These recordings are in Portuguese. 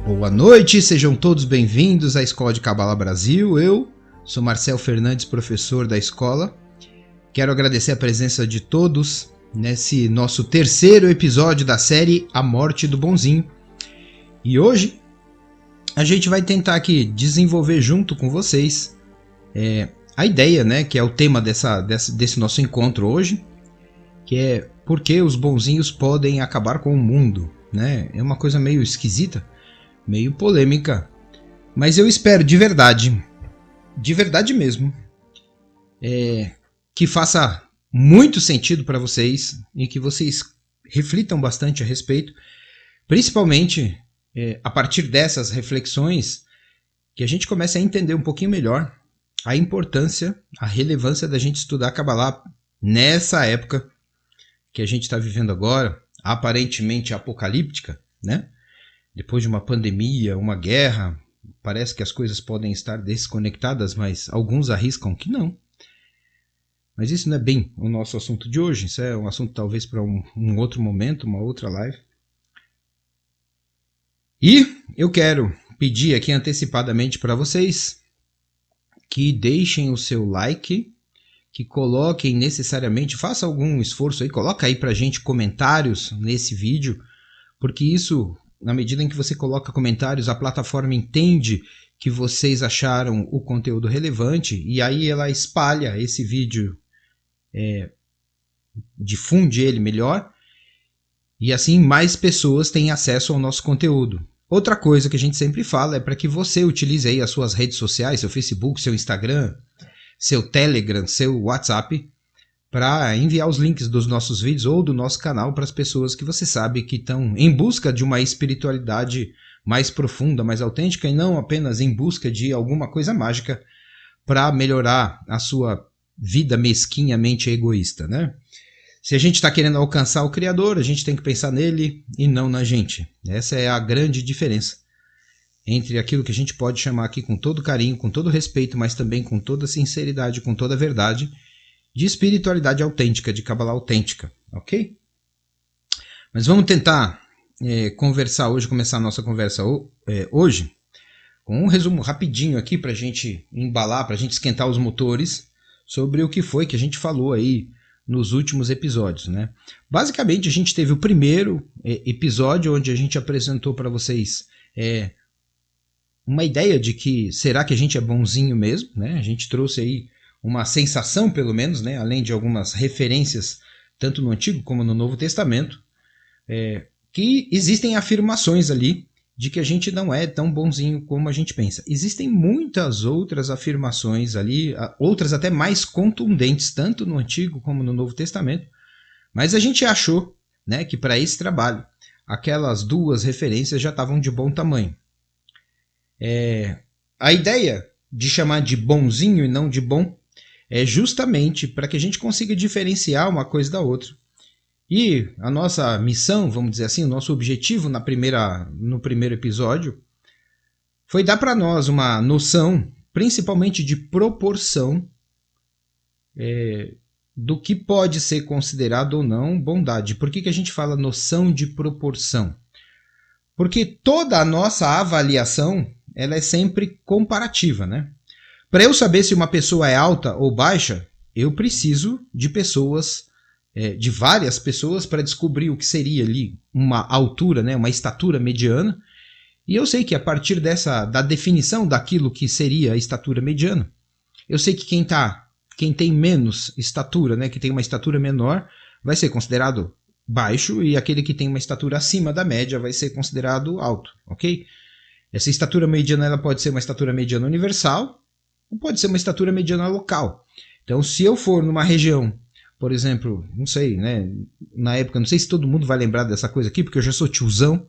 Boa noite, sejam todos bem-vindos à Escola de Cabala Brasil. Eu sou Marcel Fernandes, professor da escola. Quero agradecer a presença de todos nesse nosso terceiro episódio da série A Morte do Bonzinho. E hoje a gente vai tentar aqui desenvolver junto com vocês a ideia, né, que é o tema desse nosso encontro hoje, que é por que os bonzinhos podem acabar com o mundo, né? É uma coisa meio esquisita, meio polêmica, mas eu espero de verdade mesmo, que faça muito sentido para vocês e que vocês reflitam bastante a respeito, principalmente a partir dessas reflexões, que a gente comece a entender um pouquinho melhor a importância, a relevância da gente estudar Kabbalah nessa época que a gente está vivendo agora, aparentemente apocalíptica, né? Depois de uma pandemia, uma guerra, parece que as coisas podem estar desconectadas, mas alguns arriscam que não. Mas isso não é bem o nosso assunto de hoje, isso é um assunto talvez para um outro momento, uma outra live. E eu quero pedir aqui antecipadamente para vocês que deixem o seu like, que coloquem necessariamente, faça algum esforço aí, coloca aí para a gente comentários nesse vídeo, porque isso, na medida em que você coloca comentários, a plataforma entende que vocês acharam o conteúdo relevante e aí ela espalha esse vídeo, difunde ele melhor e assim mais pessoas têm acesso ao nosso conteúdo. Outra coisa que a gente sempre fala é para que você utilize aí as suas redes sociais, seu Facebook, seu Instagram, seu Telegram, seu WhatsApp, para enviar os links dos nossos vídeos ou do nosso canal para as pessoas que você sabe que estão em busca de uma espiritualidade mais profunda, mais autêntica e não apenas em busca de alguma coisa mágica para melhorar a sua vida mesquinhamente egoísta, né? Se a gente está querendo alcançar o Criador, a gente tem que pensar nele e não na gente. Essa é a grande diferença entre aquilo que a gente pode chamar aqui com todo carinho, com todo respeito, mas também com toda sinceridade, com toda verdade, de espiritualidade autêntica, de Kabbalah autêntica, ok? Mas vamos tentar conversar hoje, começar a nossa conversa hoje, com um resumo rapidinho aqui para a gente embalar, para a gente esquentar os motores sobre o que foi que a gente falou aí nos últimos episódios, né? Basicamente a gente teve o primeiro episódio onde a gente apresentou para vocês uma ideia de que será que a gente é bonzinho mesmo, né? A gente trouxe aí uma sensação, pelo menos, né? Além de algumas referências, tanto no Antigo como no Novo Testamento, que existem afirmações ali de que a gente não é tão bonzinho como a gente pensa. Existem muitas outras afirmações ali, outras até mais contundentes, tanto no Antigo como no Novo Testamento, mas a gente achou, né, que para esse trabalho, aquelas duas referências já estavam de bom tamanho. A ideia de chamar de bonzinho e não de bom é justamente para que a gente consiga diferenciar uma coisa da outra. E a nossa missão, vamos dizer assim, o nosso objetivo no primeiro episódio foi dar para nós uma noção, principalmente de proporção, do que pode ser considerado ou não bondade. Por que a gente fala noção de proporção? Porque toda a nossa avaliação ela é sempre comparativa, né? Para eu saber se uma pessoa é alta ou baixa, eu preciso de pessoas, de várias pessoas para descobrir o que seria ali uma altura, né, uma estatura mediana. E eu sei que a partir da definição daquilo que seria a estatura mediana, eu sei que quem tem menos estatura, né, que tem uma estatura menor, vai ser considerado baixo e aquele que tem uma estatura acima da média vai ser considerado alto, ok? Essa estatura mediana ela pode ser uma estatura mediana universal ou pode ser uma estatura mediana local. Então, se eu for numa região, por exemplo, não sei, né, na época, não sei se todo mundo vai lembrar dessa coisa aqui, porque eu já sou tiozão,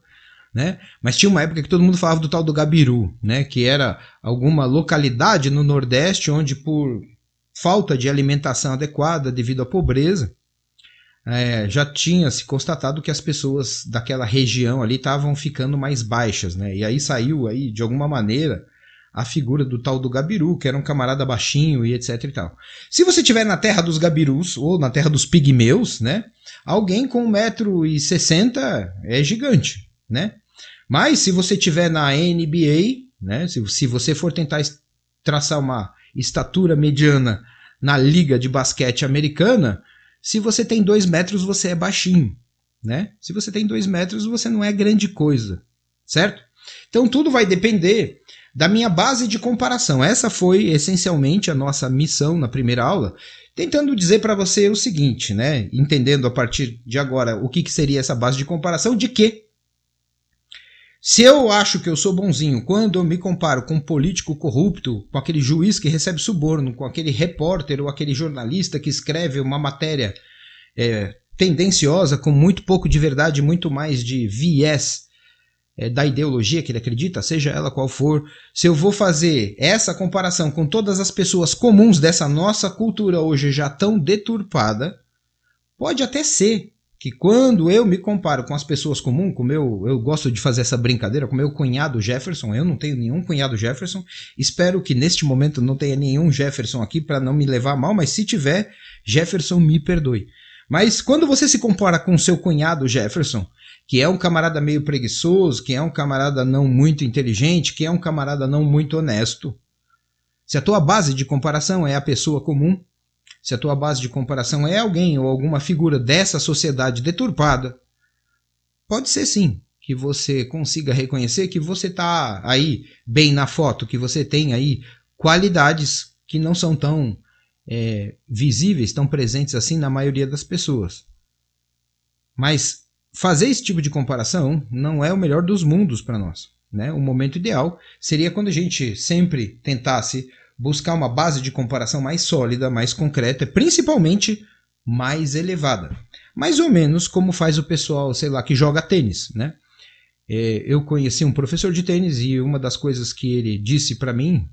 né, mas tinha uma época que todo mundo falava do tal do Gabiru, né, que era alguma localidade no Nordeste onde por falta de alimentação adequada devido à pobreza, já tinha se constatado que as pessoas daquela região ali estavam ficando mais baixas, né? E aí saiu aí, de alguma maneira, a figura do tal do Gabiru, que era um camarada baixinho e etc e tal. Se você estiver na terra dos Gabirus, ou na terra dos pigmeus, né? Alguém com 1,60 m é gigante, né? Mas se você tiver na NBA, né, se você for tentar traçar uma estatura mediana na liga de basquete americana, se você tem 2 metros, você é baixinho. Né? Se você tem 2 metros, você não é grande coisa, certo? Então tudo vai depender da minha base de comparação. Essa foi essencialmente a nossa missão na primeira aula, tentando dizer para você o seguinte, né? Entendendo a partir de agora o que seria essa base de comparação, de que se eu acho que eu sou bonzinho quando eu me comparo com um político corrupto, com aquele juiz que recebe suborno, com aquele repórter ou aquele jornalista que escreve uma matéria tendenciosa, com muito pouco de verdade, muito mais de viés da ideologia que ele acredita, seja ela qual for, se eu vou fazer essa comparação com todas as pessoas comuns dessa nossa cultura hoje já tão deturpada, pode até ser que quando eu me comparo com as pessoas comuns, eu gosto de fazer essa brincadeira com meu cunhado Jefferson, eu não tenho nenhum cunhado Jefferson, espero que neste momento não tenha nenhum Jefferson aqui para não me levar a mal, mas se tiver, Jefferson me perdoe. Mas quando você se compara com seu cunhado Jefferson, que é um camarada meio preguiçoso, que é um camarada não muito inteligente, que é um camarada não muito honesto, se a tua base de comparação é a pessoa comum, se a tua base de comparação é alguém ou alguma figura dessa sociedade deturpada, pode ser sim que você consiga reconhecer que você está aí bem na foto, que você tem aí qualidades que não são tão visíveis, tão presentes assim na maioria das pessoas. Mas fazer esse tipo de comparação não é o melhor dos mundos para nós, né? O momento ideal seria quando a gente sempre tentasse buscar uma base de comparação mais sólida, mais concreta, principalmente mais elevada. Mais ou menos como faz o pessoal, sei lá, que joga tênis, né? Eu conheci um professor de tênis e uma das coisas que ele disse para mim,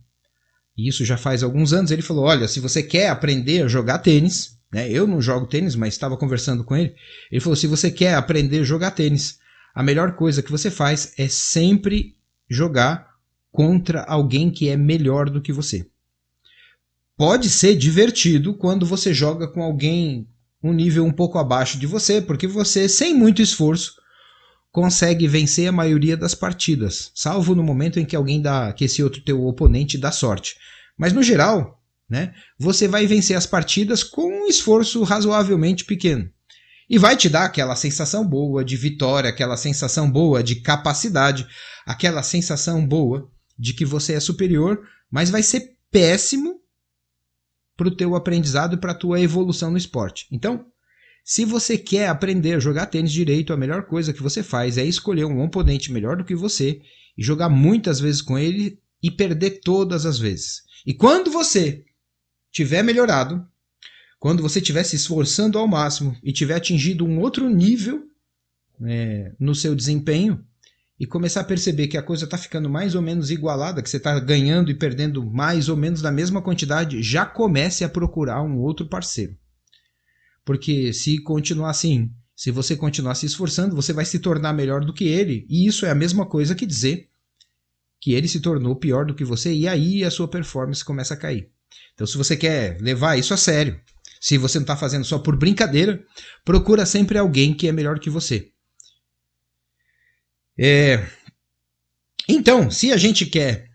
e isso já faz alguns anos, ele falou, olha, se você quer aprender a jogar tênis, né, eu não jogo tênis, mas estava conversando com ele, ele falou, se você quer aprender a jogar tênis, a melhor coisa que você faz é sempre jogar contra alguém que é melhor do que você. Pode ser divertido quando você joga com alguém um nível um pouco abaixo de você, porque você, sem muito esforço, consegue vencer a maioria das partidas, salvo no momento em que que esse outro teu oponente dá sorte. Mas no geral, né, você vai vencer as partidas com um esforço razoavelmente pequeno. E vai te dar aquela sensação boa de vitória, aquela sensação boa de capacidade, aquela sensação boa de que você é superior, mas vai ser péssimo para o teu aprendizado e para a tua evolução no esporte. Então, se você quer aprender a jogar tênis direito, a melhor coisa que você faz é escolher um oponente melhor do que você e jogar muitas vezes com ele e perder todas as vezes. E quando você tiver melhorado, quando você estiver se esforçando ao máximo e tiver atingido um outro nível no seu desempenho e começar a perceber que a coisa está ficando mais ou menos igualada, que você está ganhando e perdendo mais ou menos na mesma quantidade, já comece a procurar um outro parceiro. Porque se continuar assim, se você continuar se esforçando, você vai se tornar melhor do que ele. E isso é a mesma coisa que dizer que ele se tornou pior do que você e aí a sua performance começa a cair. Então se você quer levar isso a sério, se você não está fazendo só por brincadeira, procura sempre alguém que é melhor que você. Então, se a gente quer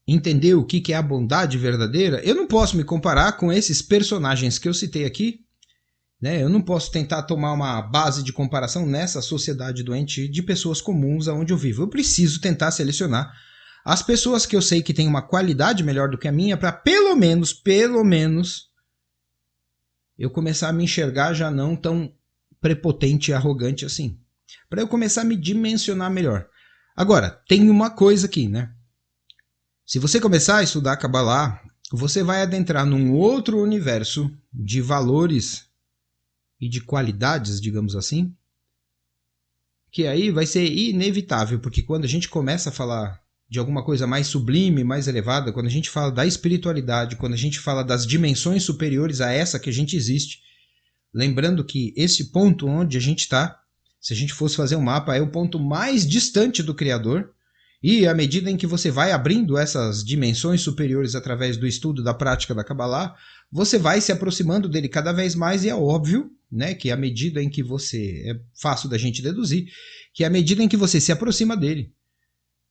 entender o que é a bondade verdadeira, eu não posso me comparar com esses personagens que eu citei aqui. Eu não posso tentar tomar uma base de comparação nessa sociedade doente de pessoas comuns aonde eu vivo. Eu preciso tentar selecionar as pessoas que eu sei que têm uma qualidade melhor do que a minha para pelo menos, eu começar a me enxergar já não tão prepotente e arrogante assim. Para eu começar a me dimensionar melhor. Agora, tem uma coisa aqui, né? Se você começar a estudar Kabbalah, você vai adentrar num outro universo de valores e de qualidades, digamos assim, que aí vai ser inevitável, porque quando a gente começa a falar de alguma coisa mais sublime, mais elevada, quando a gente fala da espiritualidade, quando a gente fala das dimensões superiores a essa que a gente existe, lembrando que esse ponto onde a gente está, se a gente fosse fazer um mapa, é o ponto mais distante do Criador, e à medida em que você vai abrindo essas dimensões superiores através do estudo da prática da Kabbalah, você vai se aproximando dele cada vez mais e é óbvio, né, que à medida em que você, é fácil da gente deduzir, que à medida em que você se aproxima dele,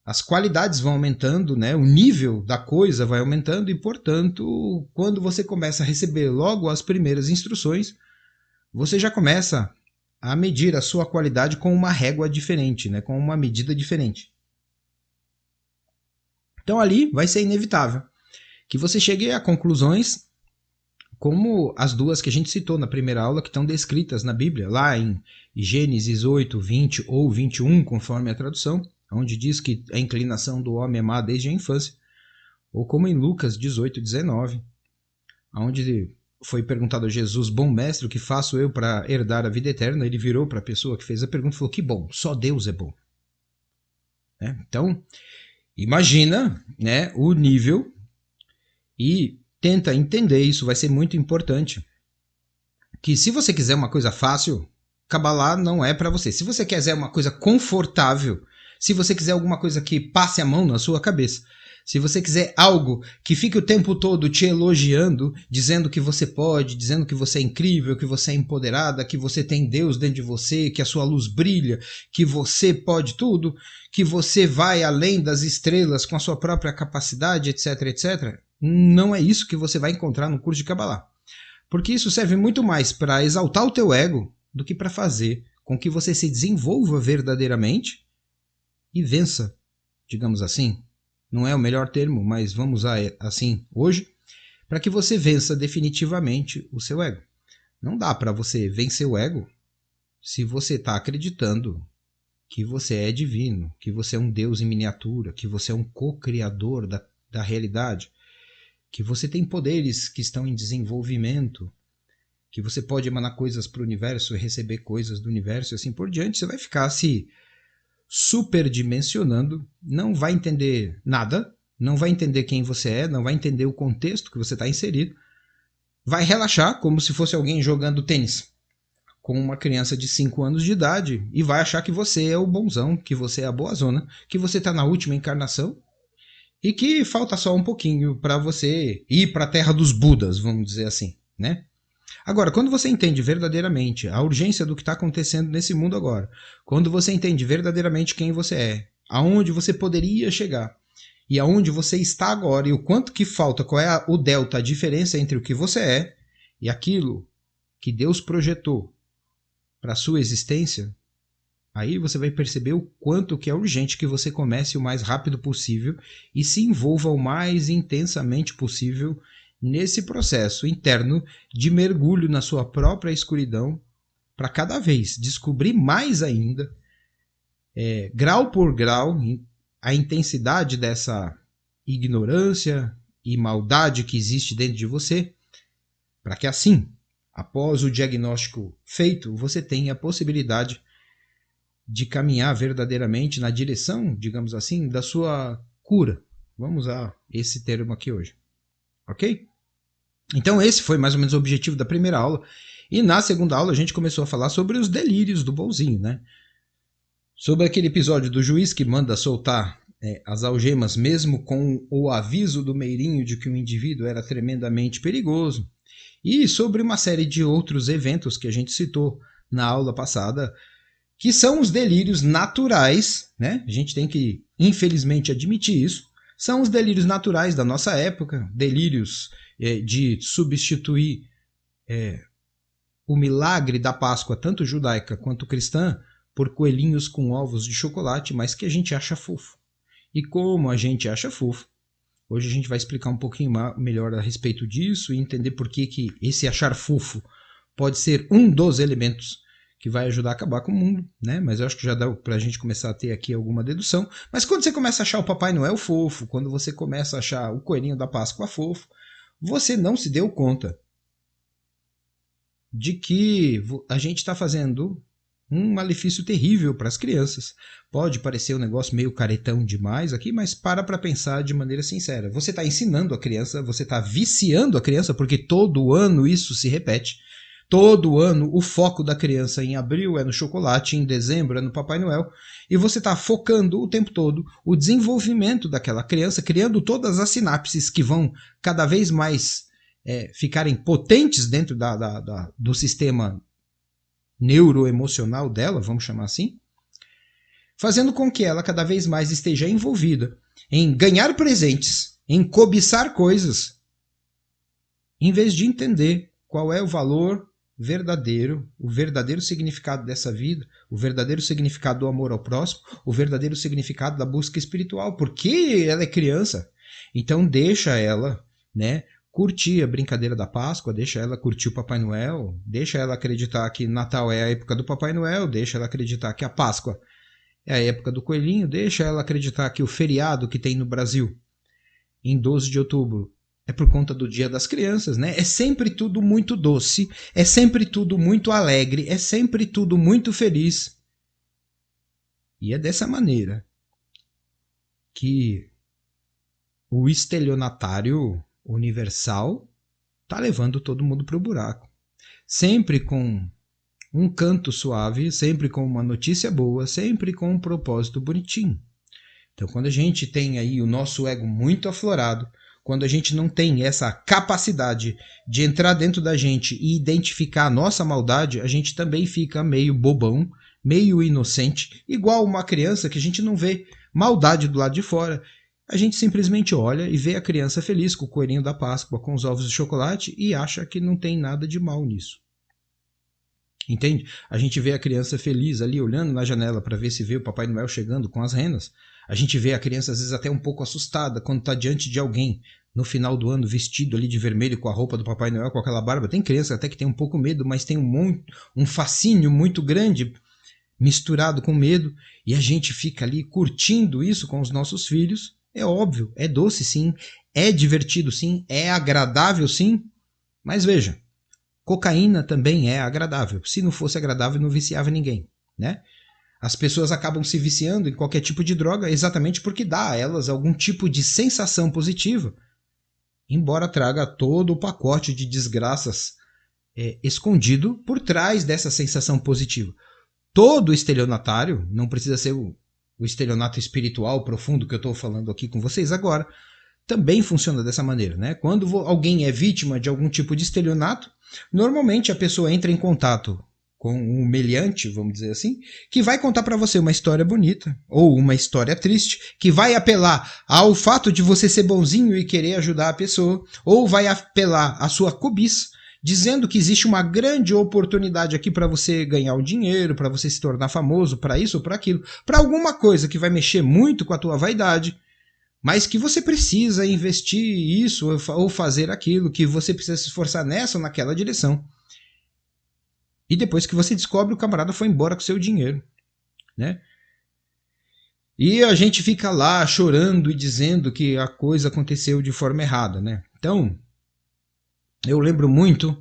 as qualidades vão aumentando, né? O nível da coisa vai aumentando e, portanto, quando você começa a receber logo as primeiras instruções, você já começa a medir a sua qualidade com uma régua diferente, né? Com uma medida diferente. Então ali vai ser inevitável que você chegue a conclusões como as duas que a gente citou na primeira aula, que estão descritas na Bíblia, lá em Gênesis 8, 20 ou 21, conforme a tradução, onde diz que a inclinação do homem é má desde a infância, ou como em Lucas 18, 19, onde foi perguntado a Jesus: bom mestre, o que faço eu para herdar a vida eterna? Ele virou para a pessoa que fez a pergunta e falou: que bom, só Deus é bom. Então, imagina, né, o nível e tenta entender isso, vai ser muito importante. Que se você quiser uma coisa fácil, Kabbalah não é para você. Se você quiser uma coisa confortável, se você quiser alguma coisa que passe a mão na sua cabeça, se você quiser algo que fique o tempo todo te elogiando, dizendo que você pode, dizendo que você é incrível, que você é empoderada, que você tem Deus dentro de você, que a sua luz brilha, que você pode tudo, que você vai além das estrelas com a sua própria capacidade, etc, etc, não é isso que você vai encontrar no curso de Kabbalah. Porque isso serve muito mais para exaltar o teu ego do que para fazer com que você se desenvolva verdadeiramente e vença, digamos assim. Não é o melhor termo, mas vamos usar assim hoje, para que você vença definitivamente o seu ego. Não dá para você vencer o ego se você está acreditando que você é divino, que você é um Deus em miniatura, que você é um co-criador da realidade, que você tem poderes que estão em desenvolvimento, que você pode emanar coisas para o universo e receber coisas do universo e assim por diante. Você vai ficar se superdimensionando, não vai entender nada, não vai entender quem você é, não vai entender o contexto que você está inserido, vai relaxar como se fosse alguém jogando tênis com uma criança de 5 anos de idade e vai achar que você é o bonzão, que você é a boazona, que você está na última encarnação e que falta só um pouquinho para você ir para a terra dos Budas, vamos dizer assim, né? Agora, quando você entende verdadeiramente a urgência do que está acontecendo nesse mundo agora, quando você entende verdadeiramente quem você é, aonde você poderia chegar e aonde você está agora e o quanto que falta, qual é o delta, a diferença entre o que você é e aquilo que Deus projetou para a sua existência, aí você vai perceber o quanto que é urgente que você comece o mais rápido possível e se envolva o mais intensamente possível nesse processo interno de mergulho na sua própria escuridão para cada vez descobrir mais ainda, grau por grau, a intensidade dessa ignorância e maldade que existe dentro de você, para que assim, após o diagnóstico feito, você tenha a possibilidade de caminhar verdadeiramente na direção, digamos assim, da sua cura. Vamos usar esse termo aqui hoje. Ok? Então esse foi mais ou menos o objetivo da primeira aula. E na segunda aula a gente começou a falar sobre os delírios do bonzinho, né? Sobre aquele episódio do juiz que manda soltar as algemas mesmo com o aviso do meirinho de que o indivíduo era tremendamente perigoso. E sobre uma série de outros eventos que a gente citou na aula passada, que são os delírios naturais, né? A gente tem que, infelizmente, admitir isso. São os delírios naturais da nossa época, delírios de substituir o milagre da Páscoa, tanto judaica quanto cristã, por coelhinhos com ovos de chocolate, mas que a gente acha fofo. E como a gente acha fofo, hoje a gente vai explicar um pouquinho melhor a respeito disso e entender por que esse achar fofo pode ser um dos elementos que vai ajudar a acabar com o mundo, né? Mas eu acho que já dá pra gente começar a ter aqui alguma dedução. Mas quando você começa a achar o Papai Noel fofo, quando você começa a achar o coelhinho da Páscoa fofo, você não se deu conta de que a gente está fazendo um malefício terrível para as crianças. Pode parecer um negócio meio caretão demais aqui, mas para pensar de maneira sincera. Você está ensinando a criança, você está viciando a criança, porque todo ano isso se repete. Todo ano o foco da criança em abril é no chocolate, em dezembro é no Papai Noel, e você está focando o tempo todo o desenvolvimento daquela criança, criando todas as sinapses que vão cada vez mais ficarem potentes dentro do sistema neuroemocional dela, vamos chamar assim, fazendo com que ela cada vez mais esteja envolvida em ganhar presentes, em cobiçar coisas, em vez de entender qual é o valor verdadeiro, o verdadeiro significado dessa vida, o verdadeiro significado do amor ao próximo, o verdadeiro significado da busca espiritual, porque ela é criança. Então deixa ela, né, curtir a brincadeira da Páscoa, deixa ela curtir o Papai Noel, deixa ela acreditar que Natal é a época do Papai Noel, deixa ela acreditar que a Páscoa é a época do coelhinho, deixa ela acreditar que o feriado que tem no Brasil em 12 de outubro é por conta do Dia das Crianças, né? É sempre tudo muito doce, é sempre tudo muito alegre, é sempre tudo muito feliz. E é dessa maneira que o estelionatário universal está levando todo mundo para o buraco. Sempre com um canto suave, sempre com uma notícia boa, sempre com um propósito bonitinho. Então, quando a gente tem aí o nosso ego muito aflorado, quando a gente não tem essa capacidade de entrar dentro da gente e identificar a nossa maldade, a gente também fica meio bobão, meio inocente, igual uma criança que a gente não vê maldade do lado de fora. A gente simplesmente olha e vê a criança feliz com o coelhinho da Páscoa, com os ovos de chocolate e acha que não tem nada de mal nisso. Entende? A gente vê a criança feliz ali olhando na janela para ver se vê o Papai Noel chegando com as renas. A gente vê a criança às vezes até um pouco assustada quando está diante de alguém no final do ano vestido ali de vermelho com a roupa do Papai Noel, com aquela barba. Tem criança até que tem um pouco medo, mas tem um fascínio muito grande misturado com medo, e a gente fica ali curtindo isso com os nossos filhos. É óbvio, é doce sim, é divertido sim, é agradável sim, mas veja, cocaína também é agradável. Se não fosse agradável, não viciava ninguém, né? As pessoas acabam se viciando em qualquer tipo de droga exatamente porque dá a elas algum tipo de sensação positiva, embora traga todo o pacote de desgraças escondido por trás dessa sensação positiva. Todo estelionatário, não precisa ser o estelionato espiritual profundo que eu estou falando aqui com vocês agora, também funciona dessa maneira, né? Quando alguém é vítima de algum tipo de estelionato, normalmente a pessoa entra em contato com um meliante, vamos dizer assim, que vai contar para você uma história bonita ou uma história triste, que vai apelar ao fato de você ser bonzinho e querer ajudar a pessoa, ou vai apelar à sua cobiça, dizendo que existe uma grande oportunidade aqui para você ganhar um dinheiro, para você se tornar famoso, para isso ou para aquilo, para alguma coisa que vai mexer muito com a tua vaidade, mas que você precisa investir isso ou fazer aquilo, que você precisa se esforçar nessa ou naquela direção. E depois que você descobre, o camarada foi embora com seu dinheiro, né? E a gente fica lá chorando e dizendo que a coisa aconteceu de forma errada, né? Então, eu lembro muito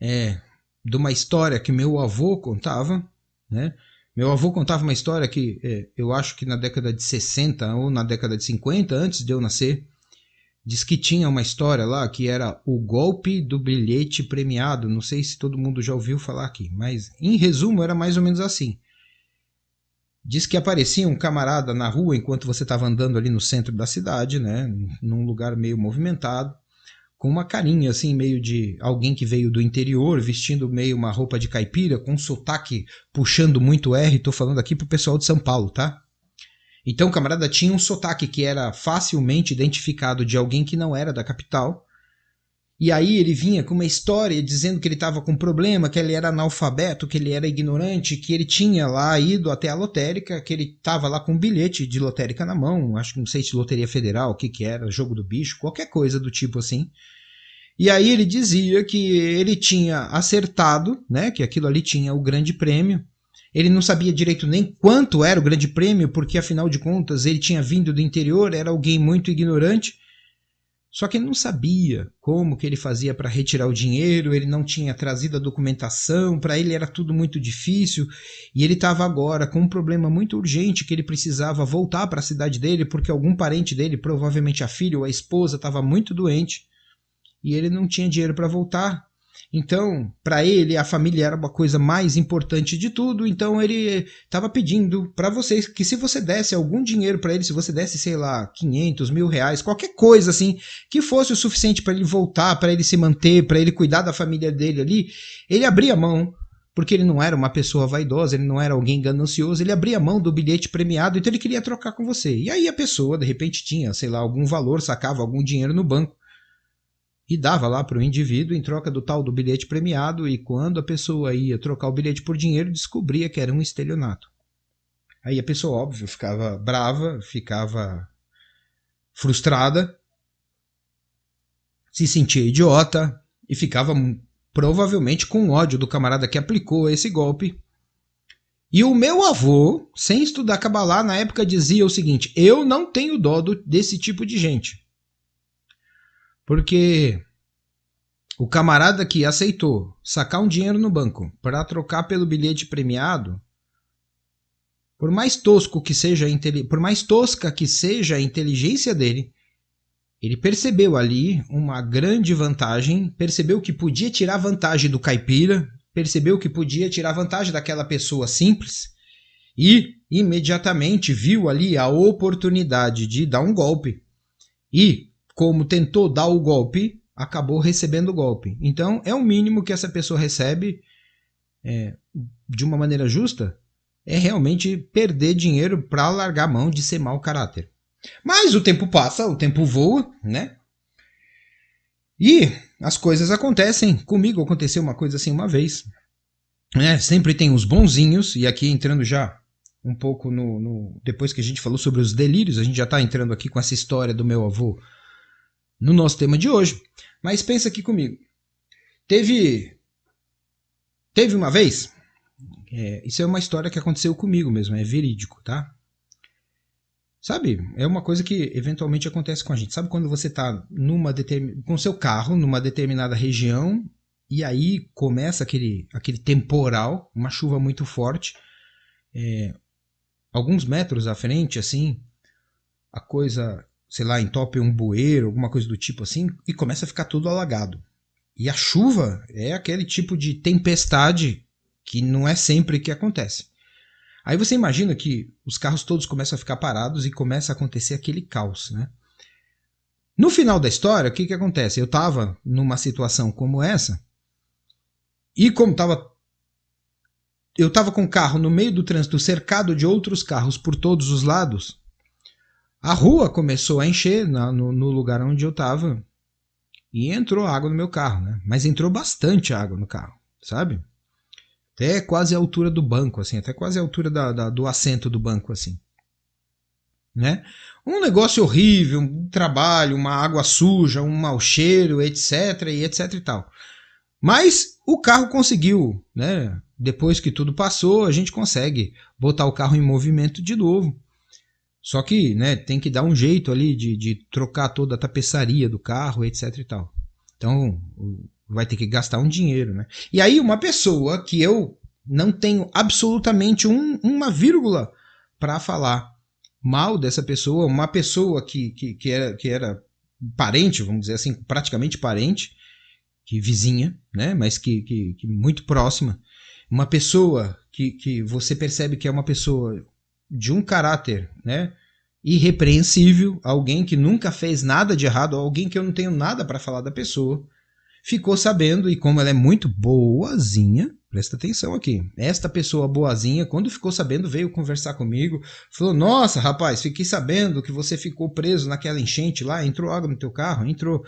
de uma história que meu avô contava, né? Meu avô contava uma história que eu acho que na década de 60 ou na década de 50, antes de eu nascer, diz que tinha uma história lá que era o golpe do bilhete premiado. Não sei se todo mundo já ouviu falar aqui, mas em resumo era mais ou menos assim. Diz que aparecia um camarada na rua enquanto você estava andando ali no centro da cidade, né, num lugar meio movimentado, com uma carinha assim, meio de alguém que veio do interior, vestindo meio uma roupa de caipira, com um sotaque puxando muito R. Estou falando aqui pro pessoal de São Paulo, tá? Então o camarada tinha um sotaque que era facilmente identificado de alguém que não era da capital. E aí ele vinha com uma história dizendo que ele estava com problema, que ele era analfabeto, que ele era ignorante, que ele tinha lá ido até a lotérica, que ele estava lá com um bilhete de lotérica na mão, acho que não sei se loteria federal, o que era, jogo do bicho, qualquer coisa do tipo assim. E aí ele dizia que ele tinha acertado, né, que aquilo ali tinha o grande prêmio. Ele não sabia direito nem quanto era o grande prêmio, porque afinal de contas ele tinha vindo do interior, era alguém muito ignorante. Só que ele não sabia como que ele fazia para retirar o dinheiro, ele não tinha trazido a documentação, para ele era tudo muito difícil, e ele estava agora com um problema muito urgente, que ele precisava voltar para a cidade dele, porque algum parente dele, provavelmente a filha ou a esposa, estava muito doente, e ele não tinha dinheiro para voltar. Então, para ele, a família era uma coisa mais importante de tudo, então ele estava pedindo para vocês que se você desse algum dinheiro para ele, se você desse, sei lá, 500, R$1.000, qualquer coisa assim, que fosse o suficiente para ele voltar, para ele se manter, para ele cuidar da família dele ali, ele abria mão porque ele não era uma pessoa vaidosa, ele não era alguém ganancioso, ele abria mão do bilhete premiado, então ele queria trocar com você. E aí a pessoa, de repente, tinha, sei lá, algum valor, sacava algum dinheiro no banco e dava lá para o indivíduo em troca do tal do bilhete premiado, e quando a pessoa ia trocar o bilhete por dinheiro, descobria que era um estelionato. Aí a pessoa, óbvio, ficava brava, ficava frustrada, se sentia idiota e ficava provavelmente com ódio do camarada que aplicou esse golpe. E o meu avô, sem estudar Cabalá, na época dizia o seguinte: eu não tenho dó desse tipo de gente. Porque o camarada que aceitou sacar um dinheiro no banco para trocar pelo bilhete premiado, por mais tosca que seja a inteligência dele, ele percebeu ali uma grande vantagem, percebeu que podia tirar vantagem do caipira, percebeu que podia tirar vantagem daquela pessoa simples e imediatamente viu ali a oportunidade de dar um golpe. E, como tentou dar o golpe, acabou recebendo o golpe. Então, é o mínimo que essa pessoa recebe de uma maneira justa, é realmente perder dinheiro para largar a mão de ser mau caráter. Mas o tempo passa, o tempo voa, né? E as coisas acontecem. Comigo aconteceu uma coisa assim uma vez. Né? Sempre tem os bonzinhos, e aqui entrando já um pouco depois que a gente falou sobre os delírios, a gente já está entrando aqui com essa história do meu avô no nosso tema de hoje. Mas pensa aqui comigo. Teve uma vez, isso é uma história que aconteceu comigo mesmo, é verídico, tá? Sabe, é uma coisa que eventualmente acontece com a gente. Sabe quando você está com seu carro numa determinada região e aí começa aquele temporal, uma chuva muito forte, alguns metros à frente, assim, a coisa, sei lá, entope um bueiro, alguma coisa do tipo assim, e começa a ficar tudo alagado. E a chuva é aquele tipo de tempestade que não é sempre que acontece. Aí você imagina que os carros todos começam a ficar parados e começa a acontecer aquele caos, né? No final da história, o que acontece? Eu estava numa situação como essa e como eu estava com o carro no meio do trânsito cercado de outros carros por todos os lados, a rua começou a encher no lugar onde eu estava e entrou água no meu carro, né? Mas entrou bastante água no carro, sabe? Até quase a altura do banco, assim, até quase a altura do assento do banco, assim. Né? Um negócio horrível, um trabalho, uma água suja, um mau cheiro, etc, e etc e tal. Mas o carro conseguiu, né? Depois que tudo passou, a gente consegue botar o carro em movimento de novo. Só que, né, tem que dar um jeito ali de trocar toda a tapeçaria do carro, etc e tal. Então, vai ter que gastar um dinheiro, né? E aí uma pessoa que eu não tenho absolutamente uma vírgula para falar mal dessa pessoa, uma pessoa que era parente, vamos dizer assim, praticamente parente, que vizinha, né? Mas que muito próxima, uma pessoa que você percebe que é uma pessoa de um caráter, né, irrepreensível, alguém que nunca fez nada de errado, alguém que eu não tenho nada para falar da pessoa, ficou sabendo, e como ela é muito boazinha, presta atenção aqui, esta pessoa boazinha, quando ficou sabendo, veio conversar comigo, falou: nossa, rapaz, fiquei sabendo que você ficou preso naquela enchente lá, entrou água no teu carro, entrou,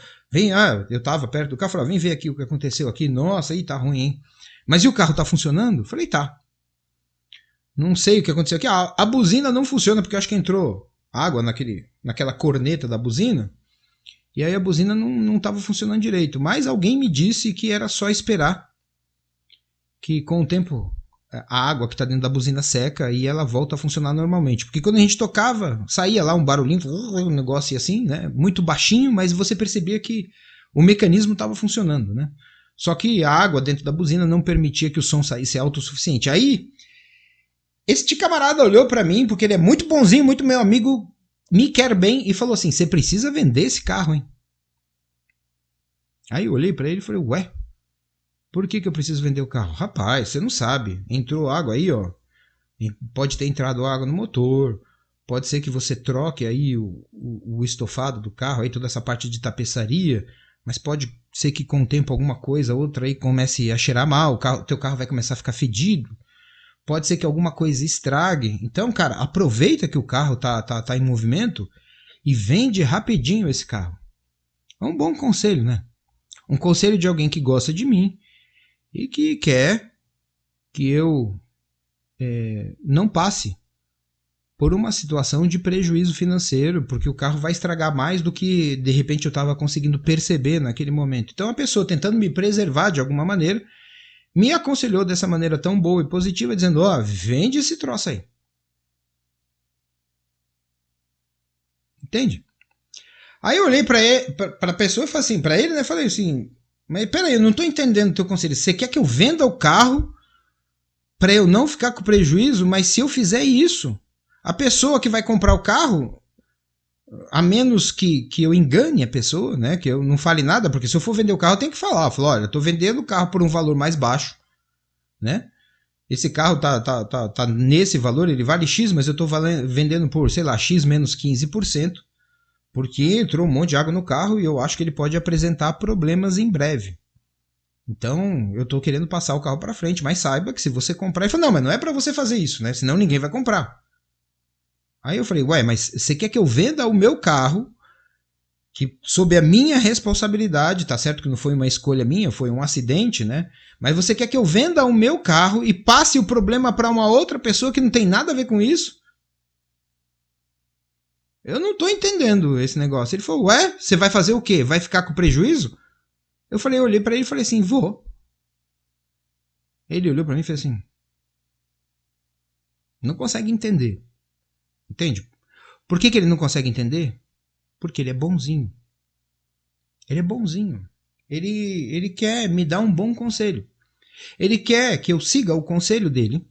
eu tava perto do carro, falei: vem ver aqui o que aconteceu aqui, nossa, aí tá ruim, hein? Mas e o carro tá funcionando? Falei: tá. Não sei o que aconteceu aqui, a buzina não funciona, porque eu acho que entrou água naquela corneta da buzina, e aí a buzina não estava funcionando direito. Mas alguém me disse que era só esperar, que com o tempo a água que está dentro da buzina seca e ela volta a funcionar normalmente. Porque quando a gente tocava, saía lá um barulhinho, um negócio assim, né? Muito baixinho, mas você percebia que o mecanismo estava funcionando, né? Só que a água dentro da buzina não permitia que o som saísse autossuficiente. Aí, este camarada olhou para mim, porque ele é muito bonzinho, muito meu amigo, me quer bem, e falou assim: você precisa vender esse carro, hein? Aí eu olhei para ele e falei: ué, por que eu preciso vender o carro? Rapaz, você não sabe, entrou água aí, ó, pode ter entrado água no motor, pode ser que você troque aí o estofado do carro, aí toda essa parte de tapeçaria, mas pode ser que com o tempo alguma coisa, outra aí comece a cheirar mal, teu carro vai começar a ficar fedido, pode ser que alguma coisa estrague. Então, cara, aproveita que o carro tá em movimento e vende rapidinho esse carro. É um bom conselho, né? Um conselho de alguém que gosta de mim e que quer que eu não passe por uma situação de prejuízo financeiro, porque o carro vai estragar mais do que de repente eu estava conseguindo perceber naquele momento. Então a pessoa, tentando me preservar de alguma maneira, me aconselhou dessa maneira tão boa e positiva, dizendo: ó, vende esse troço aí. Entende? Aí eu olhei para a pessoa e falei assim, para ele, né, falei assim: mas peraí, eu não estou entendendo o teu conselho. Você quer que eu venda o carro para eu não ficar com prejuízo? Mas se eu fizer isso, a pessoa que vai comprar o carro, a menos que eu engane a pessoa, né, que eu não fale nada, porque se eu for vender o carro eu tenho que falar, olha, eu estou vendendo o carro por um valor mais baixo, né? Esse carro tá nesse valor, ele vale X, mas eu estou vendendo por, sei lá, X menos 15%, porque entrou um monte de água no carro e eu acho que ele pode apresentar problemas em breve. Então, eu estou querendo passar o carro para frente, mas saiba que se você comprar... Ele falou: não, mas não é para você fazer isso, né? Senão ninguém vai comprar. Aí eu falei: ué, mas você quer que eu venda o meu carro, que sob a minha responsabilidade, tá certo que não foi uma escolha minha, foi um acidente, né? Mas você quer que eu venda o meu carro e passe o problema para uma outra pessoa que não tem nada a ver com isso? Eu não tô entendendo esse negócio. Ele falou: ué, você vai fazer o quê? Vai ficar com prejuízo? Eu olhei para ele e falei assim: vou. Ele olhou para mim e fez assim: não consegue entender. Entende? Por que ele não consegue entender? Porque ele é bonzinho. Ele é bonzinho. Ele quer me dar um bom conselho. Ele quer que eu siga o conselho dele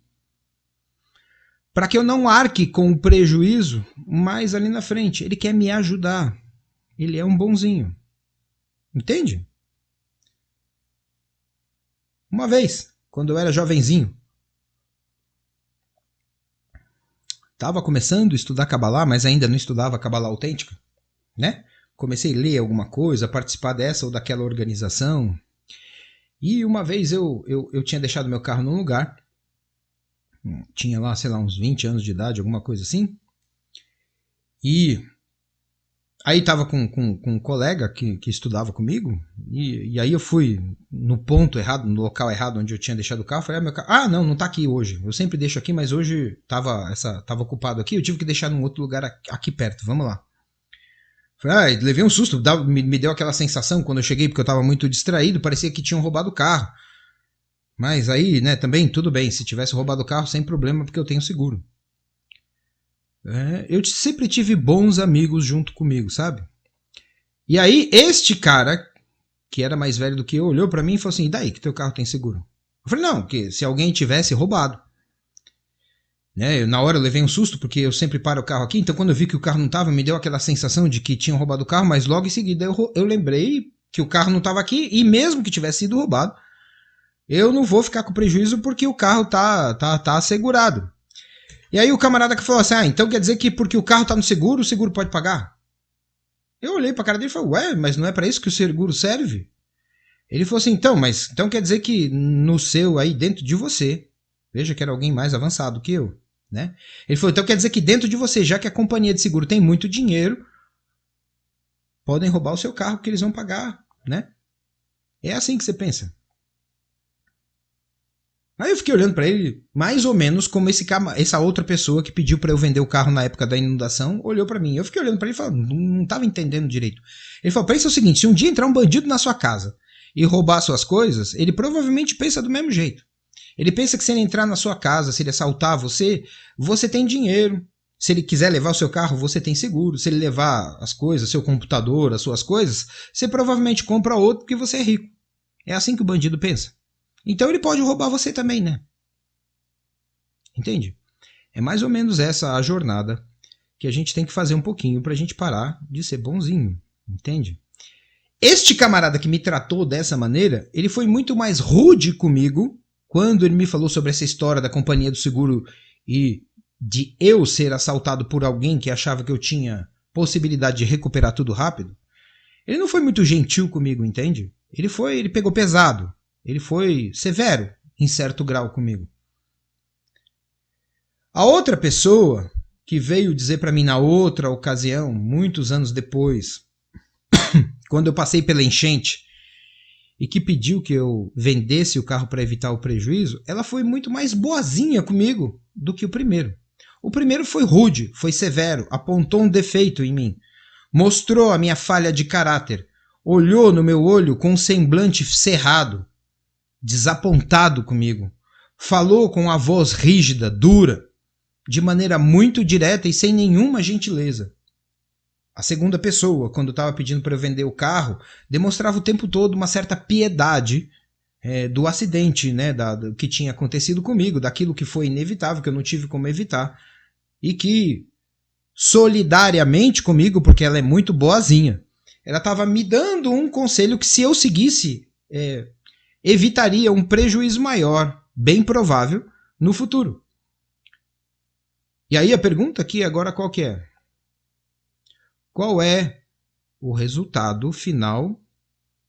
para que eu não arque com o prejuízo mais ali na frente. Ele quer me ajudar. Ele é um bonzinho. Entende? Uma vez, quando eu era jovenzinho, estava começando a estudar Kabbalah, mas ainda não estudava Kabbalah autêntica, né? Comecei a ler alguma coisa, participar dessa ou daquela organização. E uma vez eu tinha deixado meu carro num lugar, tinha lá, sei lá, uns 20 anos de idade, alguma coisa assim. E aí tava com um colega que estudava comigo, e aí eu fui no ponto errado, no local errado onde eu tinha deixado o carro. Falei: meu carro, não tá aqui hoje. Eu sempre deixo aqui, mas hoje tava ocupado aqui, eu tive que deixar num outro lugar aqui perto, vamos lá. Falei: levei um susto, me deu aquela sensação quando eu cheguei, porque eu tava muito distraído, parecia que tinham roubado o carro. Mas aí, né, também tudo bem, se tivesse roubado o carro, sem problema, porque eu tenho seguro. Eu sempre tive bons amigos junto comigo, sabe? E aí, este cara, que era mais velho do que eu, olhou pra mim e falou assim: e daí que teu carro tem seguro? Eu falei: não, que se alguém tivesse roubado. Né, na hora eu levei um susto, porque eu sempre paro o carro aqui, então quando eu vi que o carro não tava, me deu aquela sensação de que tinham roubado o carro, mas logo em seguida eu lembrei que o carro não tava aqui, e mesmo que tivesse sido roubado, eu não vou ficar com prejuízo porque o carro tá assegurado. E aí o camarada que falou assim: então quer dizer que porque o carro tá no seguro, o seguro pode pagar? Eu olhei pra cara dele e falei: ué, mas não é pra isso que o seguro serve? Ele falou assim: então quer dizer que no seu aí, dentro de você, veja que era alguém mais avançado que eu, né? Ele falou: então quer dizer que dentro de você, já que a companhia de seguro tem muito dinheiro, podem roubar o seu carro que eles vão pagar, né? É assim que você pensa. Aí eu fiquei olhando pra ele, mais ou menos como essa outra pessoa que pediu pra eu vender o carro na época da inundação olhou pra mim. Eu fiquei olhando pra ele e falando: não tava entendendo direito. Ele falou: pensa o seguinte, se um dia entrar um bandido na sua casa e roubar suas coisas, ele provavelmente pensa do mesmo jeito. Ele pensa que se ele entrar na sua casa, se ele assaltar você, você tem dinheiro. Se ele quiser levar o seu carro, você tem seguro. Se ele levar as coisas, seu computador, as suas coisas, você provavelmente compra outro porque você é rico. É assim que o bandido pensa. Então ele pode roubar você também, né? Entende? É mais ou menos essa a jornada que a gente tem que fazer um pouquinho pra gente parar de ser bonzinho. Entende? Este camarada que me tratou dessa maneira, ele foi muito mais rude comigo quando ele me falou sobre essa história da companhia do seguro e de eu ser assaltado por alguém que achava que eu tinha possibilidade de recuperar tudo rápido. Ele não foi muito gentil comigo, entende? Ele pegou pesado. Ele foi severo, em certo grau, comigo. A outra pessoa que veio dizer para mim na outra ocasião, muitos anos depois, quando eu passei pela enchente, e que pediu que eu vendesse o carro para evitar o prejuízo, ela foi muito mais boazinha comigo do que o primeiro. O primeiro foi rude, foi severo, apontou um defeito em mim, mostrou a minha falha de caráter, olhou no meu olho com um semblante cerrado, desapontado comigo, falou com a voz rígida, dura, de maneira muito direta e sem nenhuma gentileza. A segunda pessoa, quando estava pedindo para eu vender o carro, demonstrava o tempo todo uma certa piedade do acidente, né, do que tinha acontecido comigo, daquilo que foi inevitável, que eu não tive como evitar, e que, solidariamente comigo, porque ela é muito boazinha, ela estava me dando um conselho que, se eu seguisse, evitaria um prejuízo maior, bem provável, no futuro. E aí a pergunta aqui agora qual que é? Qual é o resultado final